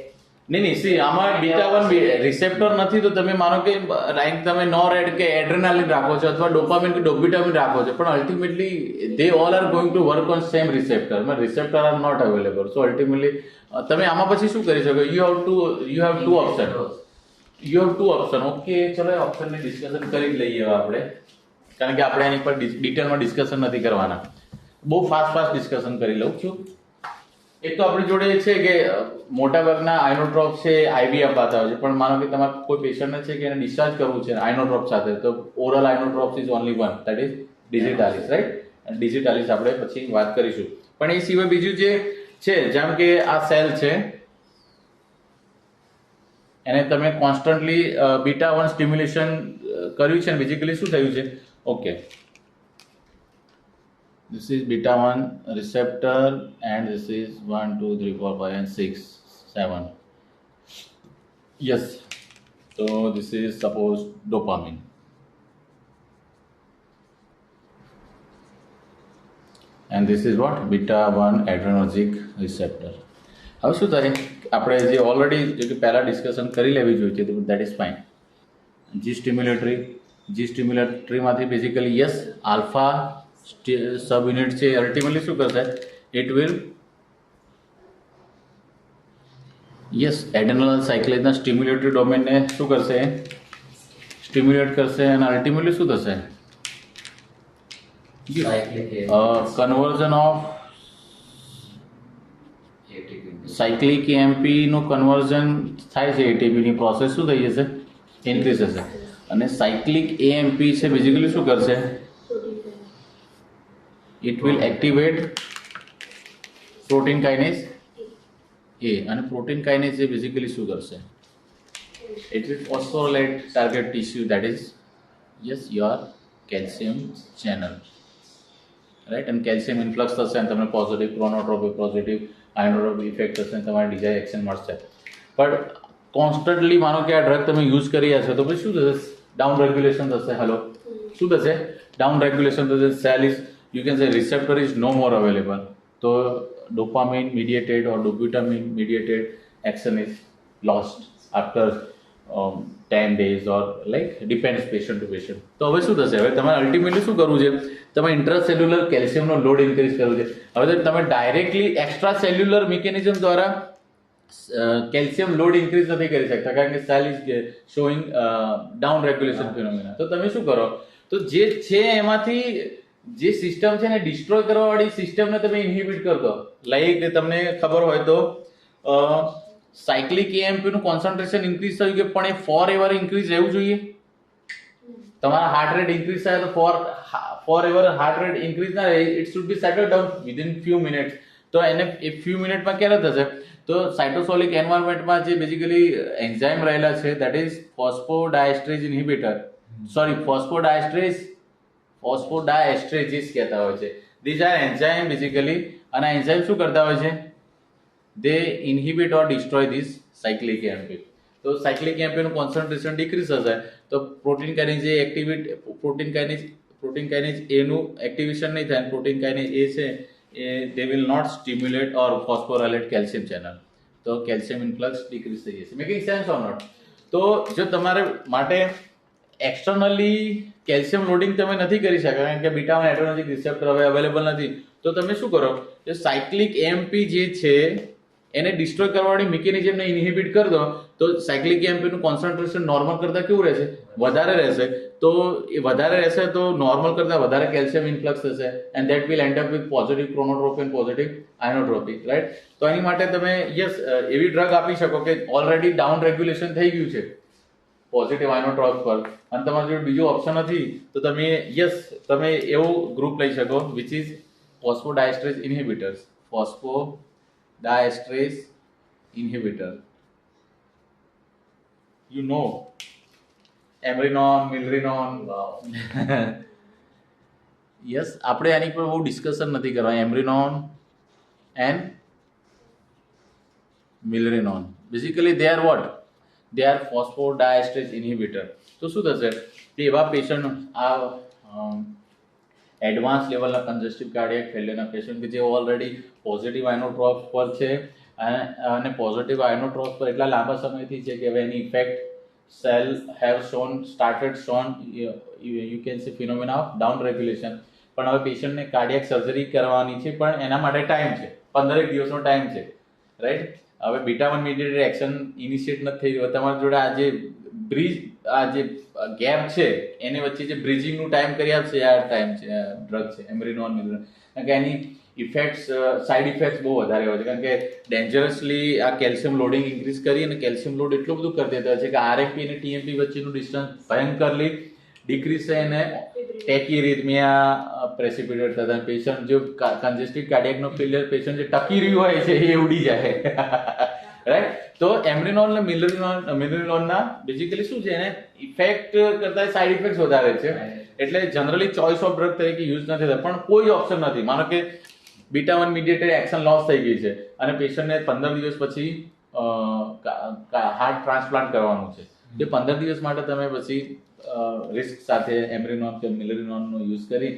નહીં સી આમાં બીટા 1 રિસેપ્ટર નથી તો તમે માનો કે લાઈક તમે નોરેડ કે એડ્રેનાલિન રાખો છો અથવા ડોપામિન કે ડોપિટામિન રાખો છો પણ ultimately they all are going to work on same receptor receptor are not available so ultimately તમે આમાં પછી શું કરી શકો you have two option okay ચલો ઓપ્શનની ડિસ્કશન કરી લઈએ હવે આપણે કારણ કે આપણે આની પર ડિટેલમાં ડિસ્કશન નથી કરવાના બહુ ફાસ્ટ ડિસ્કશન કરી લઉં છું એક તો આપણી જોડે છે કે મોટાભાગના આઇનોટ્રોપ છે આઈવી અપાતા હોય છે પણ માનો કે તમારે કોઈ પેશન્ટ છે કે એને ડિસ્ચાર્જ કરવું છે આઇનોટ્રોપ સાથે તો oral inotropes is only one that is digitalis right digitalis આપણે પછી વાત કરીશું પણ એ સિવાય બીજું જે છે જેમ કે આ સેલ છે એને તમે કોન્સ્ટન્ટલી બીટા 1 સ્ટિમ્યુલેશન કર્યું છે અને બેઝિકલી શું થયું છે okay this is beta 1 receptor and this is 1 2 3 4 5 and 6 7 yes so this is suppose dopamine and this is what beta 1 adrenergic receptor હવે શું થાય આપણે જે ઓલરેડી જે કે પહેલા ડિસ્કશન કરી લેવી જોઈએ તો દેટ ઇઝ ફાઇન જી સ્ટિમ્યુલેટરીમાંથી basically yes alpha subunit છે અલ્ટિમેટલી શું કરશે ઇટ વિલ યસ એડેનલ સાયક્લેજના સ્ટિમ્યુલેટરી ડોમેનને શું કરશે સ્ટિમ્યુલેટ કરશે અને અલ્ટિમેટલી શું થશે કન્વર્ઝન ઓફ સાયક્લિક એએમપી નું કન્વર્ઝન થાય છે એટીપી ની પ્રોસેસ શું થઈ જશે ઇન્ક્રીઝ થશે અને સાયક્લિક એએમપી છે બેઝિકલી શું કરશે it will activate protein kinase A અને protein kinase A basically શું કરશે it will phosphorylate target tissue that is yes your calcium channel right and calcium influx થશે અને તમને પોઝિટિવ ક્રોનોટ્રોપિક પોઝિટિવ આયનોટ્રોપિક ઇફેક્ટ થશે અને તમારે ડિઝાયર એક્શન મળશે પણ કોન્સ્ટન્ટલી માનો કે આ ડ્રગ તમે યુઝ કરી રહ્યા છો તો પછી શું થશે ડાઉન રેગ્યુલેશન થશે હેલો શું થશે ડાઉન રેગ્યુલેશન થશે cell is you can say receptor is no more available so dopamine mediated or dopamine mediated action is lost after 10 days or like depends patient to patient તો હવે શું થશે હવે તમારે અલ્ટિમેટલી શું કરવું છે તમારે ઇન્ટ્રાસેલ્યુલર કેલ્શિયમનો લોડ ઇન્ક્રીઝ કરવો છે હવે તમે ડાયરેક્ટલી એક્સ્ટ્રા સેલ્યુલર મિકેનિઝમ દ્વારા કેલ્શિયમ લોડ ઇન્ક્રીઝ નથી કરી શકતા કારણ કે cell is showing down regulation phenomena તો તમે શું કરો તો જે છે એમાંથી જે સિસ્ટમ છે ને ડિસ્ટ્રોય કરવા વાળી સિસ્ટમને તમે ઇન્હિબિટ કરી દો લાઈક તમને ખબર હોય તો સાયક્લિક એએમપી નું કોન્સન્ટ્રેશન ઇન્ક્રીઝ થયું કે પણ એ ફોર એવર ઇન્ક્રીઝ રહેવું જોઈએ તમારા હાર્ટ રેટ ઇન્ક્રીઝ થાય તો for ever heart rate increase ના રહે it should be settle down within few minutes તો એને એ ફ્યુ મિનિટમાં ક્યારે થશે તો સાયટોસોલિક એન્વાયરમેન્ટમાં જે બેઝિકલી એન્ઝાઇમ રહેલા છે દેટ ઇઝ ફોસ્ફોડાયસ્ટ્રેઝ ઇન્હિબિટર સોરી ફોસ્ફોડાયસ્ટ્રેજીસ કહેતા હોય છે ધીઝ આર એન્ઝાઇમ બેઝિકલી અને આ એન્ઝાઇમ શું કરતા હોય છે they inhibit or destroy this cyclic AMP તો સાયક્લિક એએમપી નું કોન્સન્ટ્રેશન ડિક્રીઝ થશે તો protein kinase A activate protein kinase A નું એક્ટિવેશન નહીં થાય પ્રોટીન કાઇનેઝ એ છે એ they will not stimulate or phosphorylate calcium channel તો કેલ્શિયમ ઇન્ફ્લક્સ ડિક્રીઝ થઈ જશે મેકિંગ સેન્સ ઓર નોટ તો જો તમારે માટે એક્સટર્નલી કેલ્શિયમ લોડિંગ તમે નથી કરી શકતા કારણ કે બીટા 1 એડ્રેનર્જિક રિસેપ્ટર હવે અવેલેબલ નથી તો તમે શું કરો કે સાયક્લિક એએમપી જે છે એને ડિસ્ટ્રોય કરવાવાળી મિકેનિઝમને ઇન્હિબિટ કરી દો તો સાયક્લિક એએમપી નું કોન્સન્ટ્રેશન નોર્મલ કરતાં કેવું રહેશે વધારે રહેશે તો એ વધારે રહેશે તો નોર્મલ કરતાં વધારે કેલ્શિયમ ઇન્ફ્લક્સ થશે and that will end up with positive chronotropy and positive inotropy right તો એની માટે તમે યસ એવી ડ્રગ આપી શકો કે ઓલરેડી ડાઉન રેગ્યુલેશન થઈ ગયું છે પોઝિટિવ આયનોટ્રોપ પર અને તમારી જોડે બીજો ઓપ્શન નથી તો તમે યસ તમે એવું ગ્રુપ લઈ શકો which is phosphodiesterase inhibitors phosphodiesterase inhibitor you know amrinone milrinone yes આપણે આની પર બહુ ડિસ્કશન નથી કરવા amrinone and milrinone basically they are what they are phosphodiesterase inhibitor તો શું થશે કે એવા પેશન્ટ આ એડવાન્સ લેવલના કન્જસ્ટિવ કાર્ડિયાક ફેલિયરના પેશન્ટ કે જે ઓલરેડી પોઝિટિવ આયનોટ્રોપ પર છે અને પોઝિટિવ આયનોટ્રોપ્સ પર એટલા લાંબા સમયથી છે કે હવે એની effect cell have started shown you can see phenomena of down regulation. પણ હવે પેશન્ટને કાર્ડિયાક સર્જરી કરવાની છે, પણ એના માટે ટાઈમ છે, 15 દિવસનો ટાઈમ છે, રાઈટ. હવે બીટા 1 મીડિયેટેડ એક્શન ઇનિશિએટ નથી થઈ રહ્યો. તમારી જોડે આ જે ગેપ છે એની વચ્ચે જે બ્રિજિંગનું ટાઈમ કરી આપશે આ ટાઈમ છે, ડ્રગ છે એમરીનોન મિલરિનોન. કારણ કે એની ઇફેક્ટ્સ સાઇડ ઇફેક્ટ્સ બહુ વધારે હોય છે, કારણ કે ડેન્જરસલી આ કેલ્શિયમ લોડિંગ ઇન્ક્રીઝ કરી અને કેલ્શિયમ લોડ એટલું બધું કરી દેતા હોય છે કે આરએમપી અને ટીએમપી વચ્ચેનું ડિસ્ટન્સ ભયંકરલી ડિક્રીઝ થાય અને ટેકીરિથમિયા પ્રેસિપિટેટ થતા પેશન્ટ જો કન્જેસ્ટિવ કાર્ડિયાકનો ફેલિયર પેશન્ટ જે ટકી રહ્યું હોય છે એ ઉડી જાય, રાઈટ. તો એમરીનોલ અને મિલરિનોલના બેઝિકલી શું છે, એને ઇફેક્ટ કરતા સાઇડ ઇફેક્ટ્સ વધારે છે, એટલે જનરલી ચોઇસ ઓફ ડ્રગ તરીકે યુઝ નથી થતા. પણ કોઈ ઓપ્શન નથી. માનો કે બીટા 1 મીડિયેટેડ એક્શન લોસ થઈ ગઈ છે અને પેશન્ટને 15 દિવસ પછી હાર્ટ ટ્રાન્સપ્લાન્ટ કરવાનું છે. જે 15 દિવસ માટે તમે પછી રિસ્ક સાથે એમરીનોન કે મિલરિનોનનો યુઝ કરી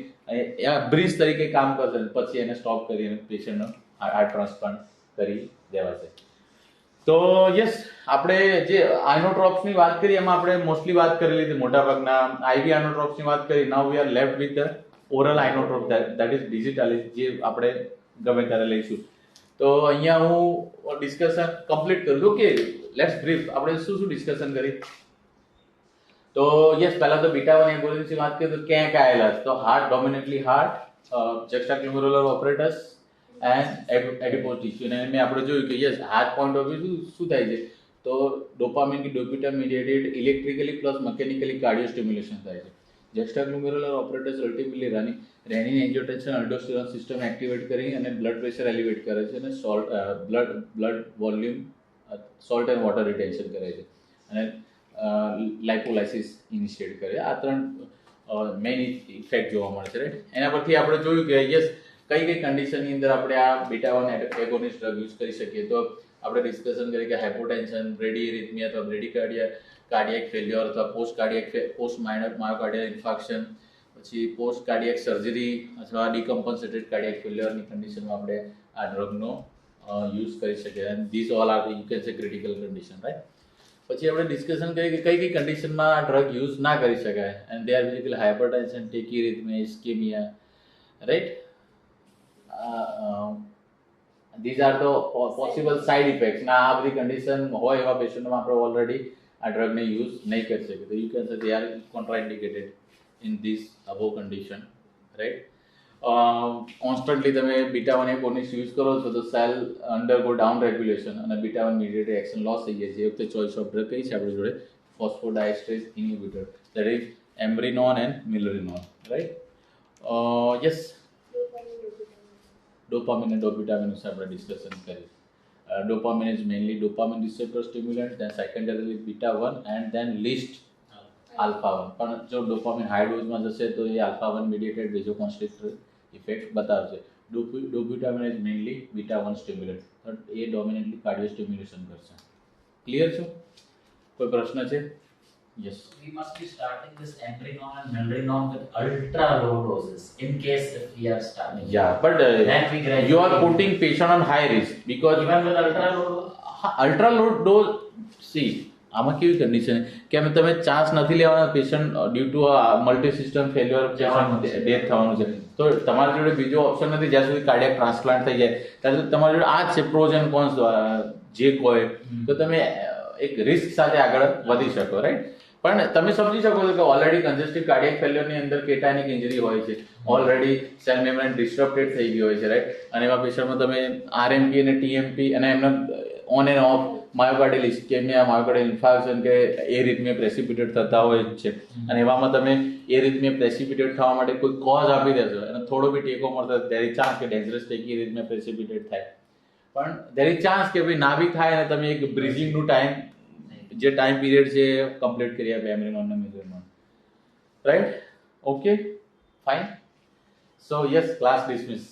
બ્રિજ તરીકે કામ કરશે, પછી એને સ્ટોપ કરી અને પેશન્ટનો હાર્ટ ટ્રાન્સપ્લાન્ટ કરી દેવાશે. તો યસ, આપણે જે આઇનોટ્રોપ્સની વાત કરી એમાં આપણે મોસ્ટલી વાત કરી લીધી મોટાભાગના આઈવી આઇનોટ્રોપ્સની વાત કરી. Now we are left with the oral inotrope that is digitalis, જે આપણે ગમે ત્યારે લઈશું. તો અહીંયા હું ડિસ્કશન કમ્પ્લીટ કરું છું. Okay, let's brief. આપણે શું ડિસ્કશન કરી? તો યસ, પહેલા તો બીટા 1 એગોનિસ્ટની વાત કરીએ તો ક્યાં ક્યાં આવેલા છે? તો heart, dominantly heart, juxtaglomerular apparatus and adipose tissue. અને મેં આપણે જોયું કે yes, heart point of view શું થાય છે, તો ડોપામિન કે ડોપિટા mediated electrically plus mechanically cardio stimulation થાય છે. Juxtaglomerular apparatus ultimately renin angiotensin aldosterone system activate કરી અને બ્લડ પ્રેશર એલિવેટ કરે છે અને blood volume, salt and water retention કરે છે અને લાઇપોલાઇસિસ ઇનિશિએટ કરે. આ 3 મેઇન ઇફેક્ટ જોવા મળે છે, રાઈટ. એના પરથી આપણે જોયું કે યસ, કઈ કઈ કન્ડિશનની અંદર આપણે આ બીટા 1 એગોનિસ્ટ ડ્રગ યુઝ કરી શકીએ. તો આપણે ડિસ્કશન કરી કે હાઇપોટેન્શન, બ્રેડીએરિથમિયા અથવા કાર્ડિયાક ફેલ્યોર અથવા પોસ્ટ માયોકાર્ડિયલ ઇન્ફાર્ક્શન, પછી પોસ્ટ કાર્ડિયાક સર્જરી અથવા ડિકમ્પન્સેટેડ કાર્ડિયાક ફેલ્યોરની કન્ડિશનમાં આપણે આ ડ્રગનો યુઝ કરી શકીએ. And this all are you can સે ક્રિટિકલ કન્ડિશન, રાઈટ. પછી આપણે ડિસ્કશન કરીએ કે કઈ કઈ કન્ડિશનમાં આ ડ્રગ યુઝ ના કરી શકાય. And they are basically hypertension, tachyarrhythmia, ischemia, right. these are the possible side effects. ના આ બધી કન્ડિશન હોય એવા પેશન્ટમાં આપણે ઓલરેડી આ ડ્રગને યુઝ નહીં કરી શકીએ. તો you can say they are contraindicated in this above condition, right. Constantly તમે બીટા 1 એગોનિસ્ટ યુઝ કરો છો તો સેલ અંડરગો ડાઉન રેગ્યુલેશન અને બીટા 1 મીડિયેટેડ એક્શન લોસ થઈ જાય છે. એ વખતે ચોઇસ ઓફ ડ્રગ કઈ છે આપણી જોડે? Phosphodiesterase inhibitor, that is amrinone and milrinone, right. Yes, dopamine and dopamine વિશે આપણે ડિસ્કશન કરી. Dopamine is mainly dopamine receptor stimulant, then secondarily beta 1 and then least alpha 1. પણ જો ડોપામિન હાઈ ડોઝમાં જશે તો એ આલ્ફા 1 મીડિયેટેડ વેઝોકોન્સ્ટ્રિક્ટર ઇફેક્ટ બતાવશે. Dobutamine is mainly beta 1 stimulant, but એ ડોમિનેટલી કાર્ડિયો સ્ટિમ્યુલેશન કરશે. ક્લિયર છે? કોઈ પ્રશ્ન છે? Yes. We must be starting this Embrinon and Milrinon with ultra low doses in case if we are starting. Yeah, but Then we gradually you are putting patient on high risk because even with ultra low dose. ultra low dose, see, આમાં કેવી કન્ડિશન કે તમે ચાન્સ નથી લેવાના patient due to multi system failure death થવાનું છે, તો તમારી જોડે બીજો ઓપ્શન નથી. જ્યાં સુધી કાર્ડિયાક ટ્રાન્સપ્લાન્ટ થઈ જાય ત્યાં સુધી તમારી જોડે આ જ છે પ્રોઝ એન્ડ કોન્સ જે કોઈ, તો તમે એક રિસ્ક સાથે આગળ વધી શકો, રાઈટ. પણ તમે સમજી શકો છો કે ઓલરેડી કન્જેસ્ટિવ કાર્ડિયાક ફેલ્યોરની અંદર કેટાનિક ઇન્જરી હોય છે, ઓલરેડી સેલ મેમ્બ્રેન ડિસ્ટર્બટેડ થઈ ગઈ હોય છે, રાઈટ. અને એવા પેશન્ટમાં તમે આરએમપી અને ટીએમપી અને એમના ઓન એન્ડ ઓફ માયોકાર્ડિયલ ઇસ્કેમિયા, માયોકાર્ડિયલ ઇન્ફાર્ક્શન કે એરિથમિયા પ્રેસિપિટેટ થતા હોય છે. અને એવામાં તમે એરિથમિયા પ્રેસિપિટેટ થવા માટે કોઈ કોઝ આપી દેશો અને થોડો બી ટેકો મળતો દેર ઇઝ ચાન્સ કે ડેન્જરસ ટેકી એરિથમિયા પ્રેસિપિટેટ થાય. પણ દેર ઇઝ ચાન્સ કે ભાઈ ના બી થાય અને તમે એક બ્રિજિંગનું ટાઈમ જે ટાઈમ પીરિયડ છે કમ્પ્લીટ કરી આપે એમરીનોન અને milrinone, right. Okay, fine. So yes, class dismiss.